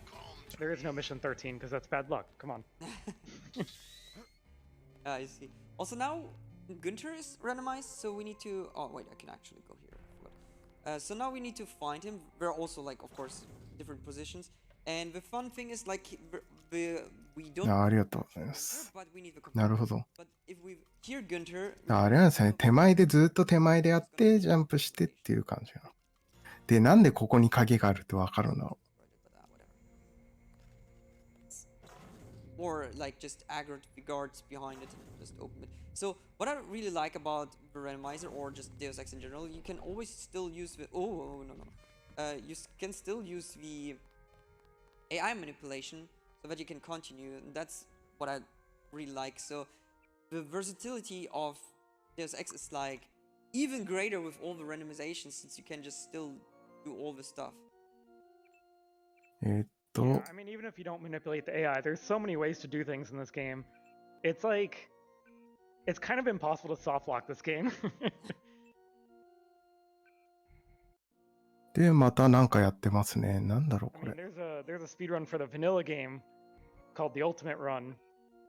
There is no mission 13 because that's bad luck. Come on. I see. Also now, Günther is randomized, so we need to... Oh, wait, I can actually go here. So now we need to find him. There are also, like, of course, different positions. And the fun thing is, like, we don't... ありがとうございます。 But we need the なるほど。 But if we hear Günther... あれなんですね、手前でずっと手前でやってジャンプしてっていう感じなの。で、なんでここに鍵があるってわかるの？ Or like just aggregate the guards behind it and just open it. So what I really like about the randomizer or just Deus Ex in general, you can always still use the you can still use the AI manipulation so that you can continue, and that's what I really like. So the versatility of Deus Ex is like even greater with all the randomizations, since you can just still do all the stuff. Yeah, I mean, even if you don't manipulate the AI, there's so many ways to do things in this game. It's like, it's kind of impossible to soft lock this game. で、またなんかやってますね。なんだろう、 I こ mean, れ。 there's a speed run for the vanilla game called the Ultimate Run.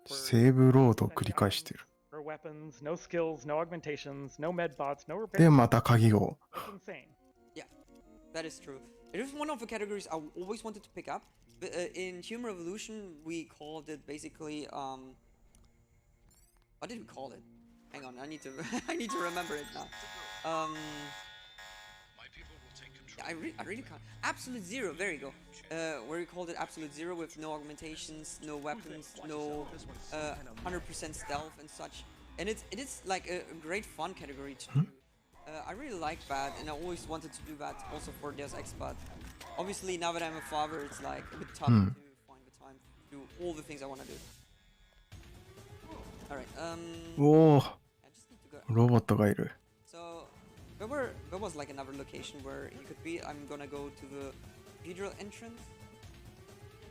セーブロードを繰り返してる。 No weapons, no skills, no augmentations, no med bots, no repairs. で、また鍵を。 It's insane. Yeah, that is true. It is one of the categories I always wanted to pick up. But, in Human Revolution, we called it basically what did we call it? Hang on, I need to I need to remember it now. Yeah, I really can't. Absolute Zero. There you go. Where we called it Absolute Zero with no augmentations, no weapons, no 100% stealth and such. And it is like a great fun category to do. I really like that, and I always wanted to do that also for Deus Ex, but obviously now that I'm a father, it's like a bit tough to find the time to do all the things I want to do. Alright, おお、 I just need to go. ロボットがいる。 So there was like another location where you could be. I'm gonna go to the cathedral entrance.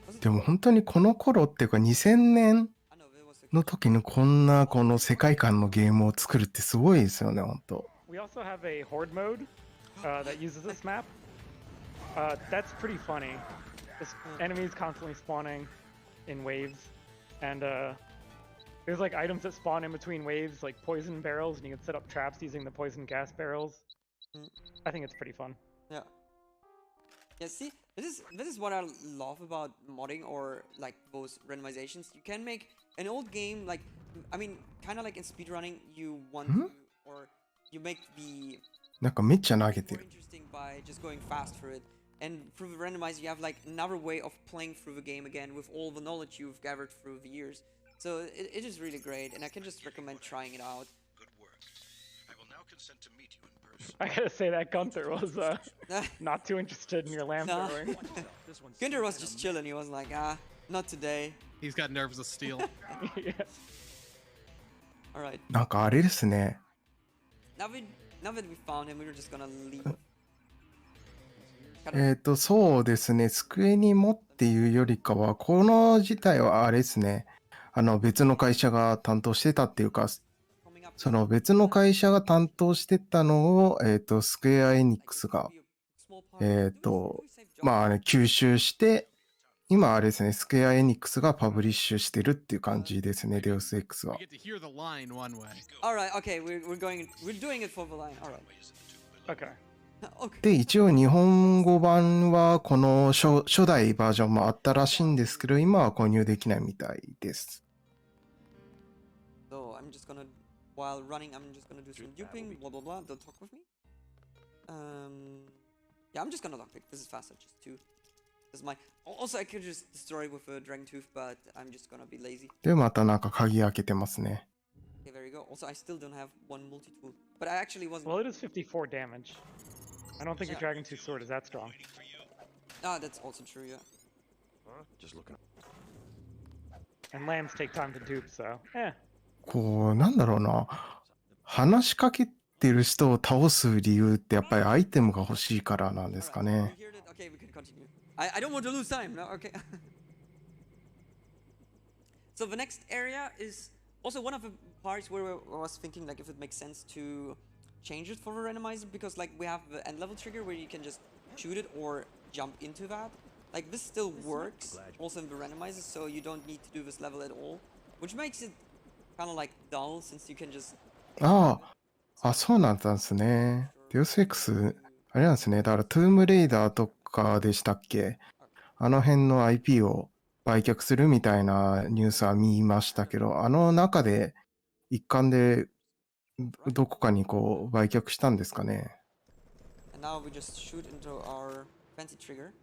Was it? でも本当にこの頃っていうか2000年 I know there was a の時にこんなこの世界観のゲームを作るってすごいですよね、本当。 We also have a horde mode that uses this map. That's pretty funny. Just enemies constantly spawning in waves, and there's like items that spawn in between waves, like poison barrels, and you can set up traps using the poison gas barrels. I think it's pretty fun. Yeah. Yeah, see, this is what I love about modding or like those randomizations. You can make an old game like, I mean, kind of like in speedrunning, you want to, or you make the なんかめっちゃ投げて more る。 interesting by just going fast through it. And through the randomizer, you have like another way of playing through the game again with all the knowledge you've gathered through the years. So it is really great, and I can just recommend trying it out. Good work. I will now consent to meet you in person. I gotta say that Gunther was not too interested in your lamb No. throwing. Günther was just chilling. He was like, not today. He's got nerves of steel. Yeah. All right. なんかあれですね。 Now that we found him, we were just gonna leave. そうですね。机に持っていうよりかは、この自体はあれですね。別の会社が担当してたっていうか、 Coming up その別の会社が担当してたのを、スクエアエニックスが、 small part. まあ、吸収して、今あれですね、スクエアエニックスがパブリッシュしてるっていう感じですね、デウス X は You。get to hear the line one way. All right. Okay. We're doing it for the line. All right. Okay. Okay. で、一応日本語版はこの初代バージョンもあったらしいんですけど、今は購入できないみたいです。 So I'm just gonna, while running, I'm just gonna do some duping. Blah blah blah. Don't talk with me. Yeah, I'm just gonna lockpick. This is faster. Just two. This is my. Also, I could just destroy with a dragon tooth, but I'm just gonna be lazy. で、またなんか鍵開けてますね。 Okay, there you go. Also, I still don't have one multi-tool, but I actually wasn't. Well, it is 54 damage. I don't think your Dragon Tooth sword is that strong. That's also true. Yeah. Just looking. And lambs take time to dupe, so eh. こう、なんだろうな。話しかけてる人を倒す理由ってやっぱりアイテムが欲しいからなんですか Alright, ね。 you heard it? Okay, we can continue. I don't want to lose time. No, okay. So the next area is also one of the parts where I was thinking like if it makes sense to change it for the randomizer, because like we have the end level trigger where you can just shoot it or jump into that. Like this still works also in the randomizer, so you don't need to do this level at all, which makes it kind of like dull since you can just そうなんですね。デウス X、あれなんですね。だからトゥームレイダーとかでしたっけ？あの辺の IP を売却するみたいなニュースは見ましたけど、あの中で一環でどこかにこう売却したんですかね。And now we just shoot into our fancy trigger.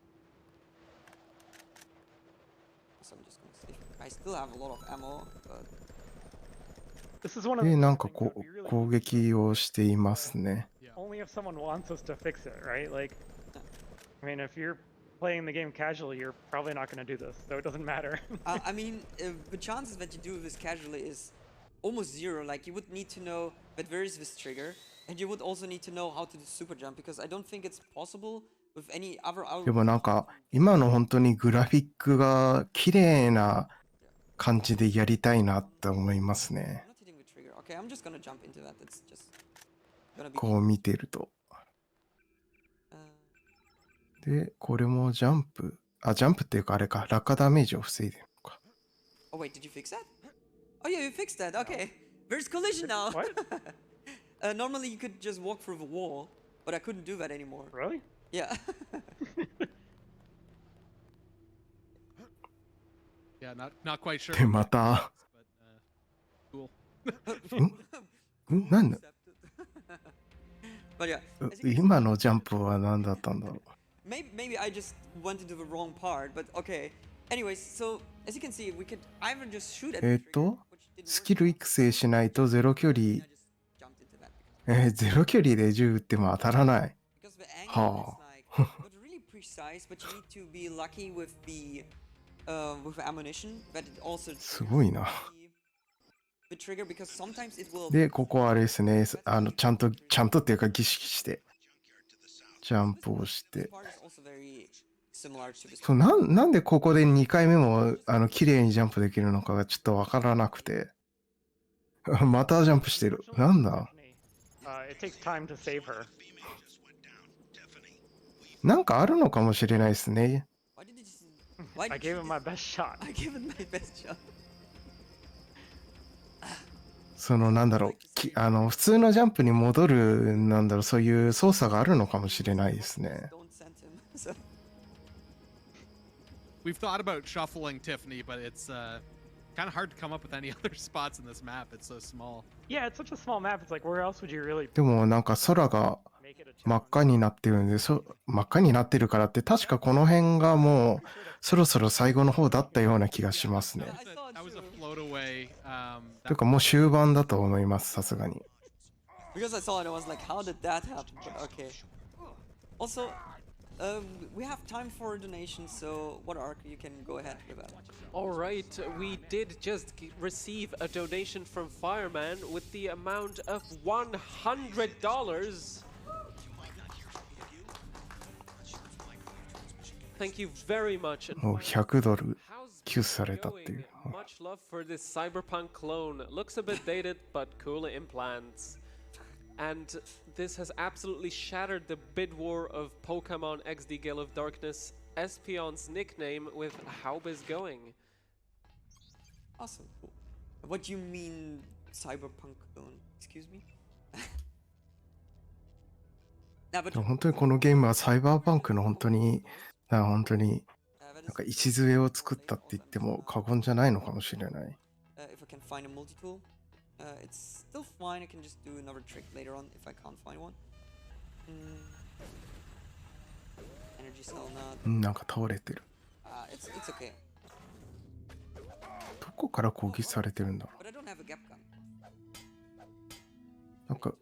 So I'm just gonna save. I still have a lot of ammo, but This is one of で、 the なん things か that こ would be う really 攻撃をしていますね。 only if someone wants us to fix it, right? Like, I mean, if you're playing the game casually, you're probably not going to do this, so it doesn't matter. I mean, the chances that you do this casually is almost zero. Like you would need to know that there is this trigger, and you would also need to know how to do super jump because I don't think it's possible with any other. でもなんか今の本当にグラフィックが綺麗な感じでやりたいなって思いますね。 I'm not hitting the trigger. Okay, I'm just gonna jump into that. That's just gonna be. こう見てると。 で、これもジャンプ。あ、ジャンプっていうかあれか、落下ダメージを防いでるのか。 Oh wait, did you fix that? Oh yeah, you fixed that. Okay, there's collision now. What? Normally you could just walk through the wall, but I couldn't do that anymore. Really? Yeah. Yeah, not quite sure. で、また、 But, cool. なんだ But yeah, as you can 今のジャンプは何だったんだろう。 maybe I just went into the wrong part, but okay. Anyways, so as you can see, we could either just shoot at the trigger, which didn't ス work, キル育成しないとゼロ距離、 I just jumped into that ゼロ距離で銃撃っても当たらない。 because the angle Huh. is like not really precise, but you need to be lucky with the ammunition, but it also すごいな。 the trigger because sometimes it will. で、ここはあれですね、ちゃんとっていうか儀式して、ジャンプをし This て。 part is also very similar to this. そうなんでここで2回目も綺麗にジャンプできるのかがちょっとわからなくて。またジャンプしてる。なんだ It takes time to save her. なんかあるのかもしれないですね。 Why did you? Why I did gave you him my best shot. I gave it my best shot. そのなんだろう、普通のジャンプに戻る、なんだろう、そういう操作があるのかもしれないですね。 Don't send him. So, We've thought about shuffling Tiffany, but it's kind of hard to come up with any other spots in this map. It's so small. Yeah, it's such a small map. It's like, where else would you really でもなんか空が make it a 真 challenge? っ赤になってるんで、真っ赤になってるからって確かこの辺がもうそろそろ最後の方だったような気がしますね。 I saw it That was a too. float away. というかもう終盤だと思います、さすがに。 Because I saw it, I was like, how did that happen? But okay. Also, we have time for a donation, so what arc you can go ahead with that. All right, we did just receive a donation from Fireman with the amount of $100. Thank you very much. もう100ドル How's 寄付されたっていう。 much love for this cyberpunk clone. Looks a bit dated, but cool implants. And this has absolutely shattered the bid war of Pokemon XD Gale of Darkness, Espion's nickname with How Biz Going. Awesome. What do you mean, cyberpunk clone? Excuse me? Nah, but 本当にこのゲームはサイバーパンクの本当にthat なんか礎を作ったって言っても過言じゃないのかもしれない。 if I can find a multi-tool, it's still fine. I can just do another trick later on if I can't find one. Energy cell not. なんか倒れてる。 It's okay. どこから攻撃されてるんだろ But I don't have a gap gun. う。なんか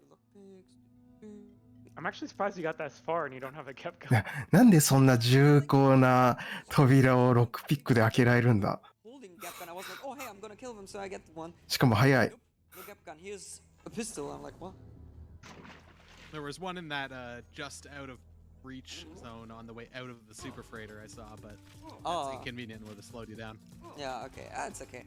I'm actually surprised you got that far and you don't have a cap gun. なんでそんな重厚な扉をロックピックで開けられるんだ。 Holding gap gun, I was like, oh hey, I'm gonna kill them, so I get one. しかも早い。 Nope, no gap gun. Here's a pistol. I'm like, what? There was one in that just out of reach zone on the way out of the super freighter I saw, but that's Oh. inconvenient and would have slowed you down. Yeah, okay. It's okay.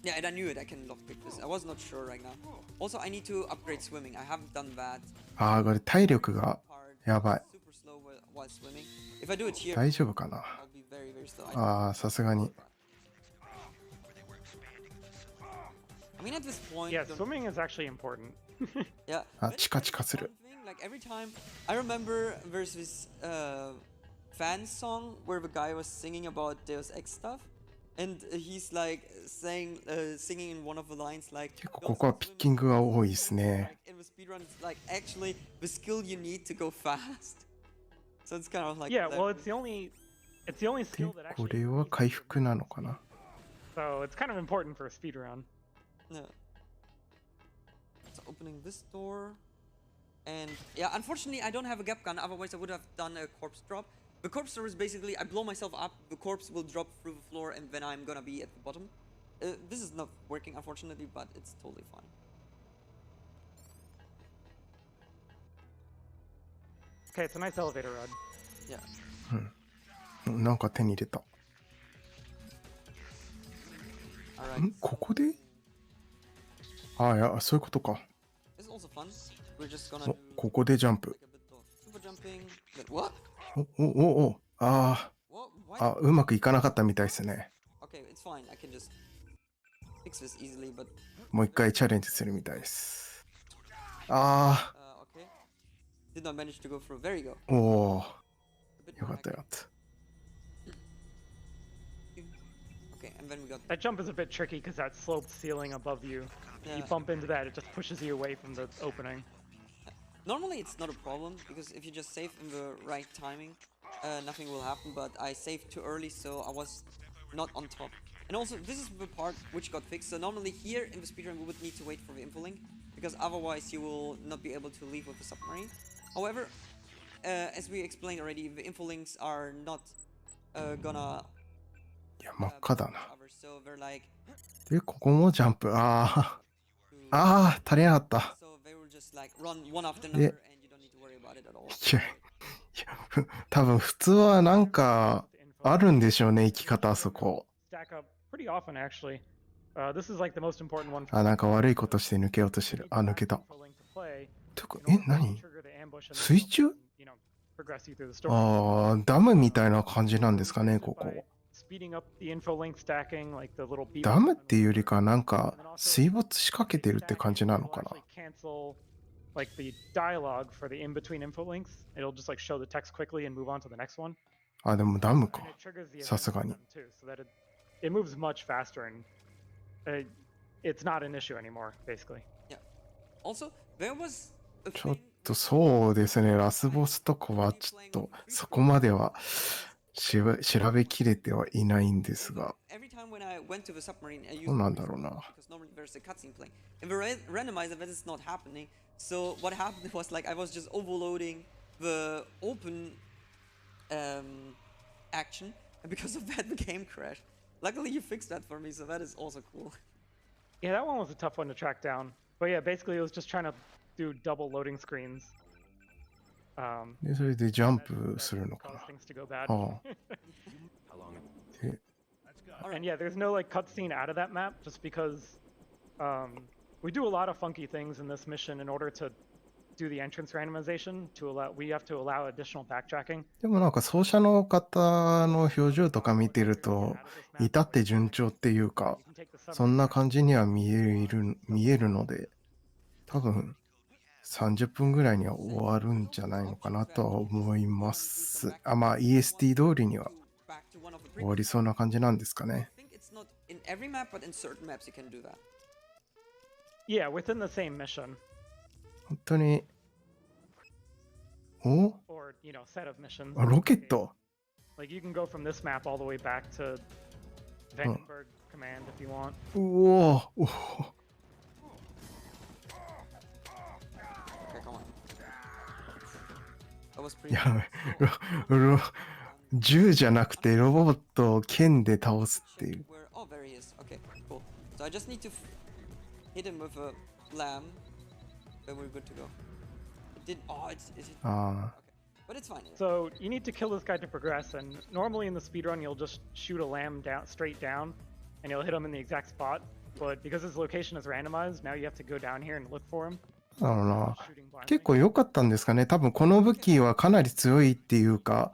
Yeah, and I knew it. I can lockpick this. I was not sure right now. Also, I need to upgrade swimming. I haven't done that. ああ、これ体力が Part やばい。 super slow while swimming. If I do it here, 大丈夫かな。 I'll be very, very slow. ああ、さすがに。 I mean, at this point, Yeah, the- swimming is actually important. yeah. あ、 but チカチカする。 one thing, like every time, I remember there's this fan song where the guy was singing about Deus Ex stuff. And he's like saying, singing in one of the lines like. 結構ここはピッキングが多いですね。 Like in the speedrun, it's like actually the skill you need to go fast. So it's kind of like. Yeah, that. well, it's the only で skill that こ actually. れは回復なのかな。 So it's kind of important for a speedrun. No. So opening this door. And yeah, unfortunately, I don't have a gap gun. Otherwise, I would have done a corpse drop. The corpse drop is basically I blow myself up, the corpse will drop through the floor, and then I'm gonna be at the bottom. This is not working, unfortunately, but it's totally fine. Okay, it's a nice elevator rod. Yeah. なんか手に入れた。 Alright. んここでああ、いや、そういうことか。 This is also fun. We're just gonna お do ここでジャンプ。 like a bit of super jumping. But what? お。あ What? あ、 What? うまくいかなかったみたいですね。 Okay, it's fine. I can just fix this easily, but もう一回チャレンジするみたいです。あ okay. Did not manage to go through. There you go. あ、おお、 A bit よか more ったよ hacking. かった。 Okay, and then we got. That jump is a bit tricky because that sloped ceiling above you. You Yeah. bump into that, it just pushes you away from the opening. Normally it's not a problem because if you just save in the right timing, nothing will happen. But I saved too early, so I was not on top. And also, this is the part which got fixed. So normally here in the speedrun, we would need to wait for the info link because otherwise you will not be able to leave with the submarine. However, as we explained already, the info links are not gonna いや、真っ赤だな。 cover. So they're like. で、ここもジャンプ。ああ、足りなかった。 So they will just like run one after Yeah. another, and you don't need to worry about it at all. いや、多分普通はなんかあるんでしょうね、生き方あそこ。 Stack up pretty often, actually. This is like the most important one. あ、なんか悪いことして抜けようとしてる。あ、抜けた。てか、何水中 ああ、ダムみたいな感じなんですかね、ここ。ダムっていうよりか、なんか水没仕掛けてるって感じなのかな。 Like the dialogue for the in-between info links, it'll just like show the text quickly and move on to the next one. あ、でもダムか。 And it triggers the さすが event に。 system too, so that it moves much faster and it's not an issue anymore, basically. Also, there was a ちょっ thing とそうですね、ラスボスとかはちょっとそこまでは調べきれてはいないんですが、 every time when I went to the submarine, I used どうなんだろうな。 because normally there's a cutscene playing. In the randomizer, that is not happening. So what happened was like I was just overloading the open action, and because of that, the game crashed. Luckily, you fixed that for me, so that is also cool. Yeah, that one was a tough one to track down. But yeah, basically it was just trying to do double loading screens. でそれでジャンプ that するのか caused な。 things to go bad. ああで And yeah, there's no like cutscene out of that map just because we do a lot of funky things in this mission in order to do the entrance randomization to allow we have to allow additional backtracking. でもなんか奏者の方の表情とか見てると至って順調っていうか You can take the そんな感じには見えるので多分30分ぐらいには終わるんじゃないのかなとは思います。あ、まあ EST 通りには Back to one of the 終わり previous. そうな感じなんですか I ね。 think it's not in every map, but in certain maps you can do that. Yeah, within the same mission 本当にお or set of missions. あロケット Like you can go from this map all the way back to Vandenberg Command if you want. うおーおー Okay, come on. That was い pretty. や銃じゃなくてロボットを剣で倒すっていう Oh, there he is. Okay, cool. So I just need to hit him with a lamb. Then we're good to go. It did. Oh, it's. Okay, あ but it's fine. So you need to kill this guy to progress, and normally in the speedrun you'll just shoot a lamb down straight down, and you'll hit him in the exact spot. But because his location is randomized, now you have to go down here and look for him. あだろうな Shooting blindly. 結構良かったんですかね。多分この武器はかなり強いっていうか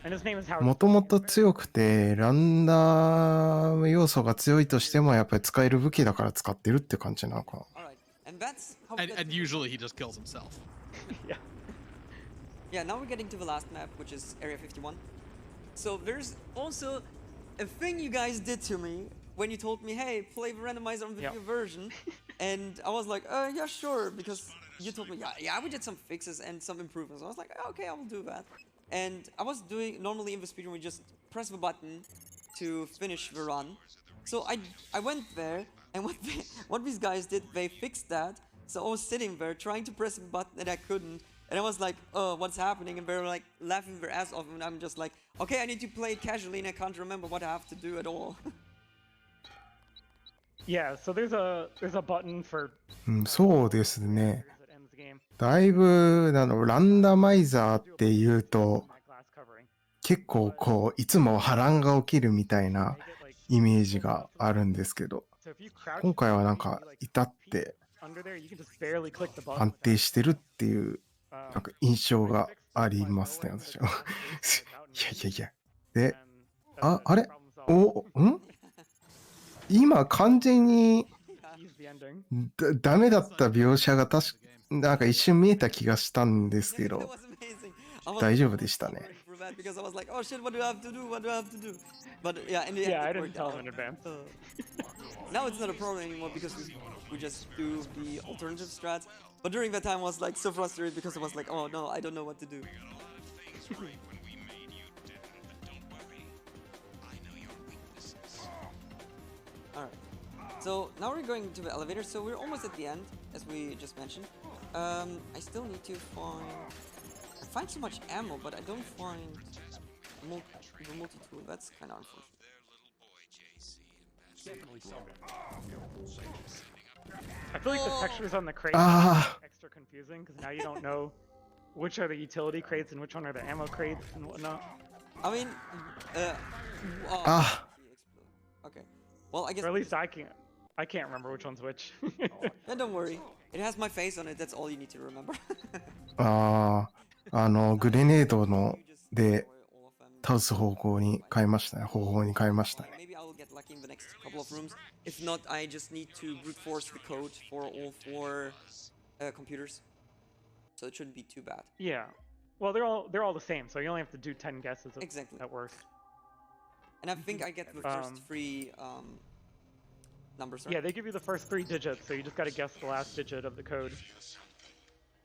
And his name is Howard. もともと強くてランダム要素が強いとしてもやっぱり使える武器だから使ってるって感じなのかな。 All right, and that's how. we And, get and to- usually he just kills himself. Yeah, now we're getting to the last map, which is Area 51. So there's also a thing you guys did to me when you told me, hey, play Randomizer on the video version. And I was like, yeah, sure, because you told me, yeah, we did some fixes and some improvements. I was like, okay, I will do that. And I was doing, normally in the speedrun, we just press the button to finish the run. So I went there, and what these guys did, they fixed that. So I was sitting there trying to press the button and I couldn't. And I was like, oh, what's happening? And they were like laughing their ass off. And I'm just like, okay, I need to play it casually and I can't remember what I have to do at all. Yeah, so there's a button for そうですね。 that ends the game. だいぶ、ランダマイザーっていうと、 That glass covering. 結構こう、いつも波乱が起きるみたいなイメージがあるんですけど、 So if you crouch 今回はなんか、至って under there, you can just barely click the button. 安定してるっていう、なんか印象がありますね、私は。いや。で、あれ今完全にダメだった描写がなんか一瞬見えた気がしたんですけど、大丈夫でしたね。Because I was like, oh shit, what do I have to do? What do I have to do? But yeah, in the end, I it didn't worked tell out. him in advance. Now it's not a problem anymore because we just do the alternative strats. But during that time, I was like so frustrated because I was like, oh no, I don't know what to do. Alright. So now we're going to the elevator, so we're almost at the end, as we just mentioned. I still need to find so much ammo, but I don't find the multi-tool. That's kind of unfortunate. I feel like the textures on the crates are extra confusing because now you don't know which are the utility crates and which one are the ammo crates and whatnot. I mean, okay. Well, I guess. Or at least I can't remember which one's which. Then don't worry. It has my face on it. That's all you need to remember. グレネードで倒す方法に変えましたね。Maybe I will get lucky in the next couple of rooms. If not, I just need to brute force the code for all 4 computers. So it shouldn't be too bad. Yeah. Well, they're all the same, so you only have to do 10 guesses at worst. And I think I get the first 3 numbers, right? Yeah, they give you the first 3 digits, so you just gotta guess the last digit of the code.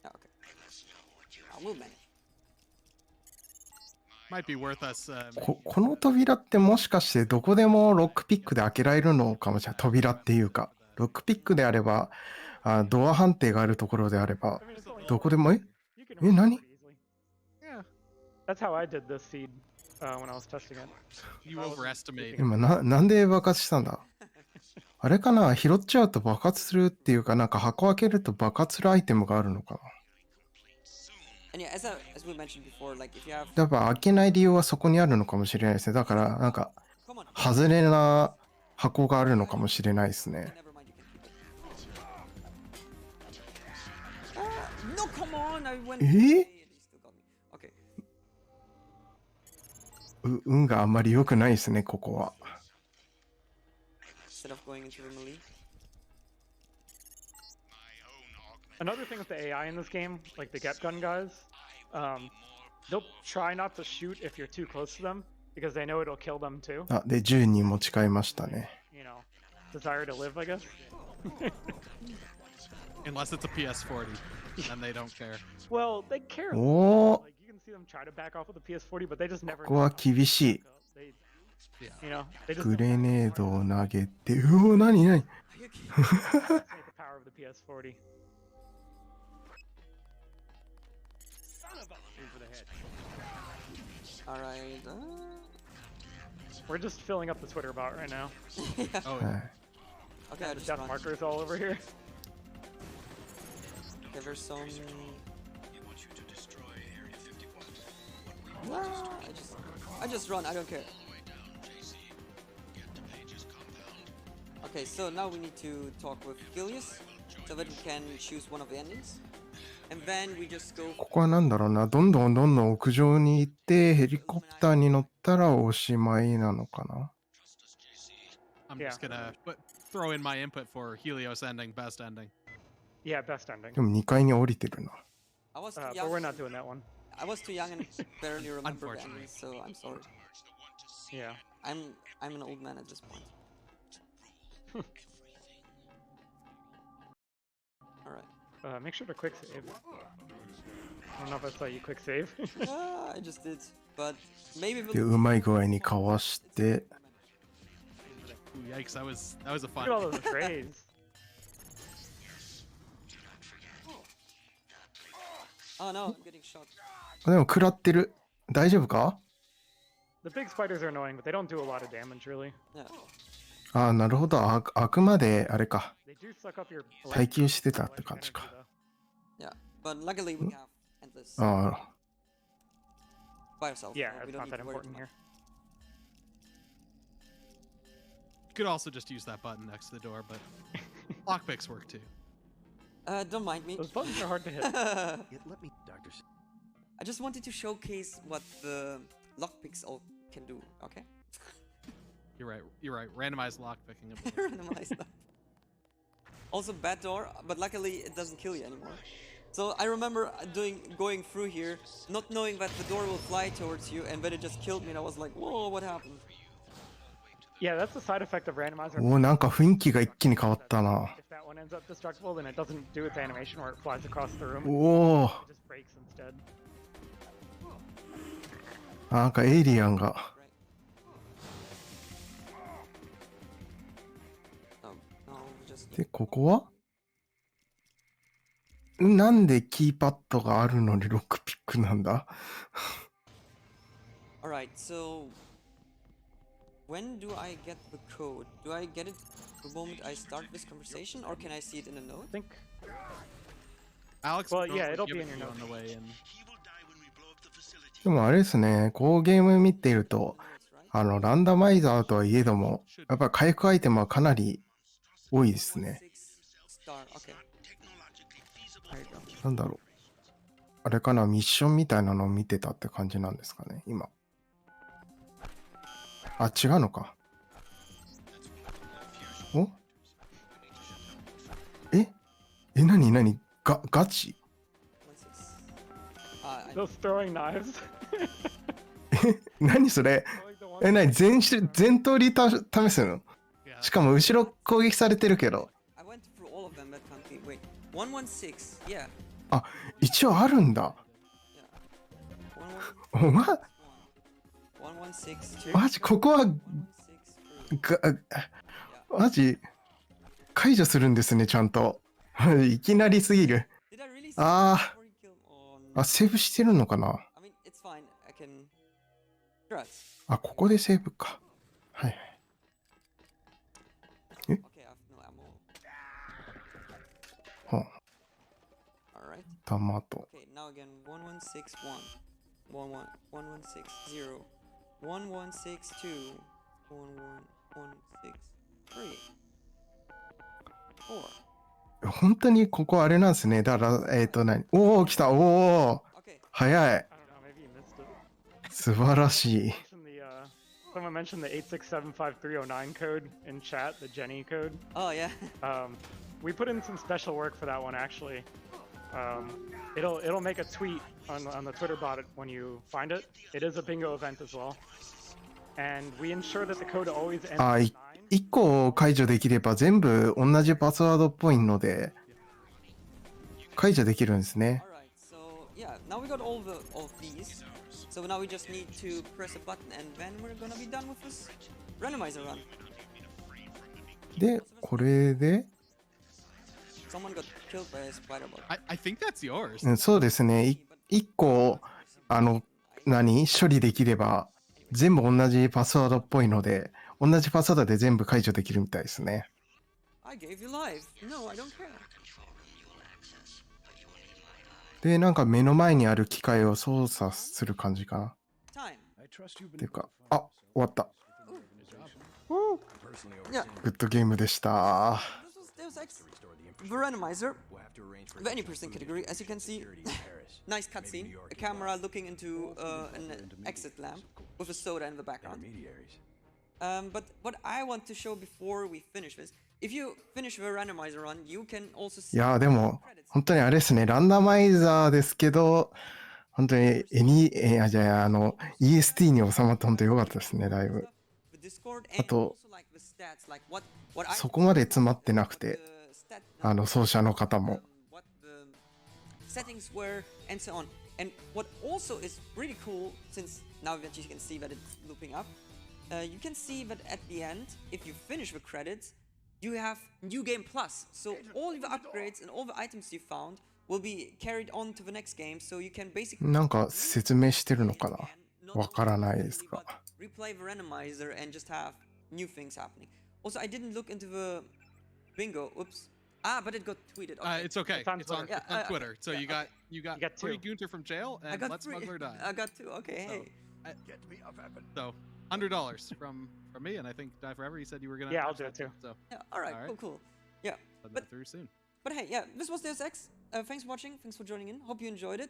Oh, okay. I will manage. Might be worth us. この扉ってもしかしてどこでもロックピックで開けられるのかもしれない。扉っていうか、ロックピックであれば、ドア判定があるところであれば、どこでも、何？ Yeah. That's how I did this seed when I was testing it. You overestimate. 今なんで爆発したんだ？あれかな、拾っちゃうと爆発するっていうか、なんか箱開けると爆発するアイテムがあるのかな。And yeah, as we mentioned before, like if you have やっぱ開けない理由はそこにあるのかもしれないですね。だからなんか外れな箱があるのかもしれないですね。never mind, you can keep it. No, come on! I went. He still got me. Okay. 運があんまり良くないですね、ここは。Instead of going into the melee. Another thing with the AI in this game, like the get gun guys, they'll try not to shoot if you're too close to them because they know it'll kill them too. で、銃に持ち替えましたね。You know, desire to live, I guess. Unless it's a PS40, and they don't care. Well, they care. Like you can see them try to back off with the PS40, but they just never. ここは厳しい。You know, they just グレネードを投げて、何 the power of the PS40. Alright. We're just filling up the Twitter bot right now. Oh, yeah. Okay, I just Death run. markers all over here. Okay, there's some. I just run. I don't care. Okay, so now we need to talk with Gilius so that we can choose one of the endings. And then we just go. ここはなんだろうな、どんどん屋上に行ってヘリコプターに乗ったらおしまいなのかな。I'm just gonna throw in my input for Helios ending, best ending. Yeah, best ending. でも2階に降りてるな。I was too But young. we're not doing that one. I was too young and barely remember the endings, so I'm sorry. Yeah. I'm an old man at this point. Alright. Make sure to quick save. I don't know if I saw you quick save. I just did. But maybe で、うまい具合にかわして、 Ooh, yikes! That was a Look fun. at all those trays. Oh no, I'm getting shot. でも食らってる。大丈夫か？ The big spiders are annoying, but they don't do a lot of damage, really. Yeah. ああ、なるほど。あくまで、あれか。 They do suck up your 耐久してたって感じ energy, か。 Yeah. But luckily we have endless ああ、 by ourselves. Yeah, so we it's don't not need that to worry too important much. here. You could also just use that button next to the door, but lockpicks work too. Don't mind me. Those buttons are hard to hit. Let me, Doctor. I just wanted to showcase what the lockpicks all can do, okay? You're right. You're right. Randomized lockpicking ability. Randomized stuff. Also bad door, but luckily it doesn't kill you anymore. So I remember going through here, not knowing that the door will fly towards you, and then it just killed me, and I was like, whoa, what happened? Yeah, that's the side effect of randomizer. おお、なんか雰囲気が一気に変わったな。 If that one ends up destructible, then it doesn't do its animation where it flies across the room. おお、 It just breaks instead. なんかエイリアンが。 No, just で、ここはなんでキーパッドがあるのにロックピックなんだ？ Alright, so when do I get the code? Do I get it the moment I start this conversation, or can I see it in a note? I think. Alex, Well, will yeah, probably it'll give be it in your to you notes. on the way in. でもあれですね、こうゲーム見ていると、 Notes, right? ランダマイザーとはいえども、やっぱり回復アイテムはかなり多いですね。 6 star, okay. There you go. なんだろう。あれかな、ミッションみたいなのを見てたって感じなんですかね、今。あ、違うのか。おなにガチ I Those throwing knives. 何それ Like the one- 全通り試すの Yeah. しかも後ろ攻撃されてるけど。 went through all of them that Heinki. Wait, 116, yeah. あ、一応あるんだ。 116, おま、 116, マジ、ここは、 163. マジ、解除するんですね、ちゃんと。いきなりすぎる。 Did I really see Ah. before he killed? Oh, no. あ、セーブしてるのかな I mean, it's fine. I can. Congrats. あ、ここでセーブか。はいはい。 Okay, I have no ammo. ほん、 Alright. 弾と。 Okay, now again. 1161. 1160. 1162. 11163. 4. 本当にここあれなんですね。だから、何おお、来た。おお、 Okay. 早い。 I don't know, maybe you missed it. 素晴らしい。 Someone mentioned the 8675309 code in chat, the Jenny code. Oh, yeah. We put in some special work for that one actually. It'll make a tweet on the Twitter bot when you find it. It is a bingo event as well. And we ensure that the code always ends あ、 with 1個解除できれば全部同じパスワードっぽいので、解除できるんですね。 Alright, so yeah, now we got all of these. So now we just need to press a button and then we're gonna be done with this randomizer run. で、これで、 Someone got killed by a spider bot. I think that's yours. うん、そうですね。1個、処理できれば、全部同じパスワードっぽいので、同じパスワードで全部解除できるみたいですね。 I gave you life. No, I don't care. で、なんか目の前にある機械を操作する感じかな。 Time. I trust you've ってい been うか、あ、終わった。 personally Yeah. グッドゲームでした。 This was Deus Ex. restore the The randomizer. We'll have to arrange for The any person category. As you can see, security in Paris. nice cutscene. A camera looking into an exit lamp with a soda in the background. Intermediaries. But what I want to show before we finish this, if you finish the randomizer run, you can also い see やーでも credits. 本当にあれですね、ランダマイザーですけど、本当にEST に収まって本当に良かったですね、だいぶ。 The Discord あ and と also like the stats, like what I そこまで詰まってなくて、 the stat 奏者の方も。 what the settings were and so on. And what also is really cool, since now that you can see that it's looping up, you can see that at the end, if you finish the credits, you have New Game Plus. So all the upgrades and all the items you found will be carried on to the next game. So you can basically なんか説明してるのかな not わから only ない play ですが。 but replay the randomizer and just have new things happening. Also, I didn't look into the bingo. Oops. But it got tweeted. Okay. It's okay. It's on It's on, Twitter. it's on Twitter. So yeah, you got you got got free two. Gunter from jail, I and got Let three. Smuggler die. I got two. Okay, hey. Get me a weapon. So $100 from me, and I think Die Forever. You said you were gonna. Yeah, I'll watch do it that too. So Yeah, all right, All right. cool. Yeah, send But- that through soon. but hey, yeah, this was Deus Ex. Thanks for watching. Thanks for joining in. Hope you enjoyed it.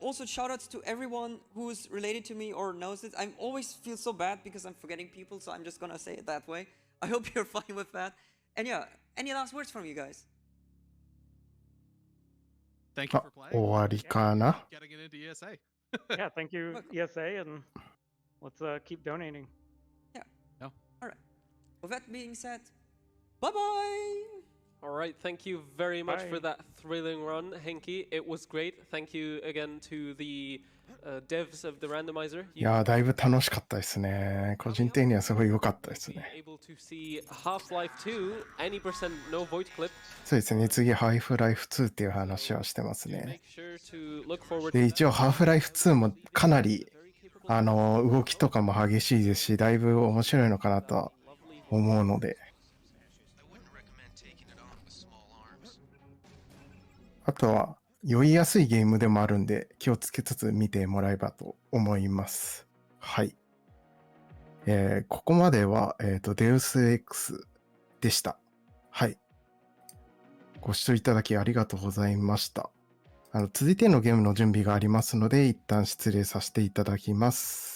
Also, shout outs to everyone who's related to me or knows it. I always feel so bad because I'm forgetting people, so I'm just gonna say it that way. I hope you're fine with that. And yeah, any last words from you guys? Thank you あ for、playing. 終わりかな Getting it into ESA. Yeah, thank you, Welcome. ESA, and let's keep donating. With that being said, bye bye! All right, thank you very much for Bye. that thrilling run, Heinki. It was great. Thank you again to the devs of the randomizer. いやー、だいぶ楽しかったですね。個人的にはすごい良かったですね。 Able to see Half-Life 2, any percent no void clip. そうですね、次、ハイフライフ2っていう話をしてますね。 Make sure to look forward で、 to 一応、ハーフライフ2もかなり、動きとかも激しいですし、だいぶ面白いのかなとは思うので。あとは、酔いやすいゲームでもあるんで、気をつけつつ見てもらえばと思います。はい。ここまでは、デウス X でした。はい。ご視聴いただきありがとうございました。続いてのゲームの準備がありますので、一旦失礼させていただきます。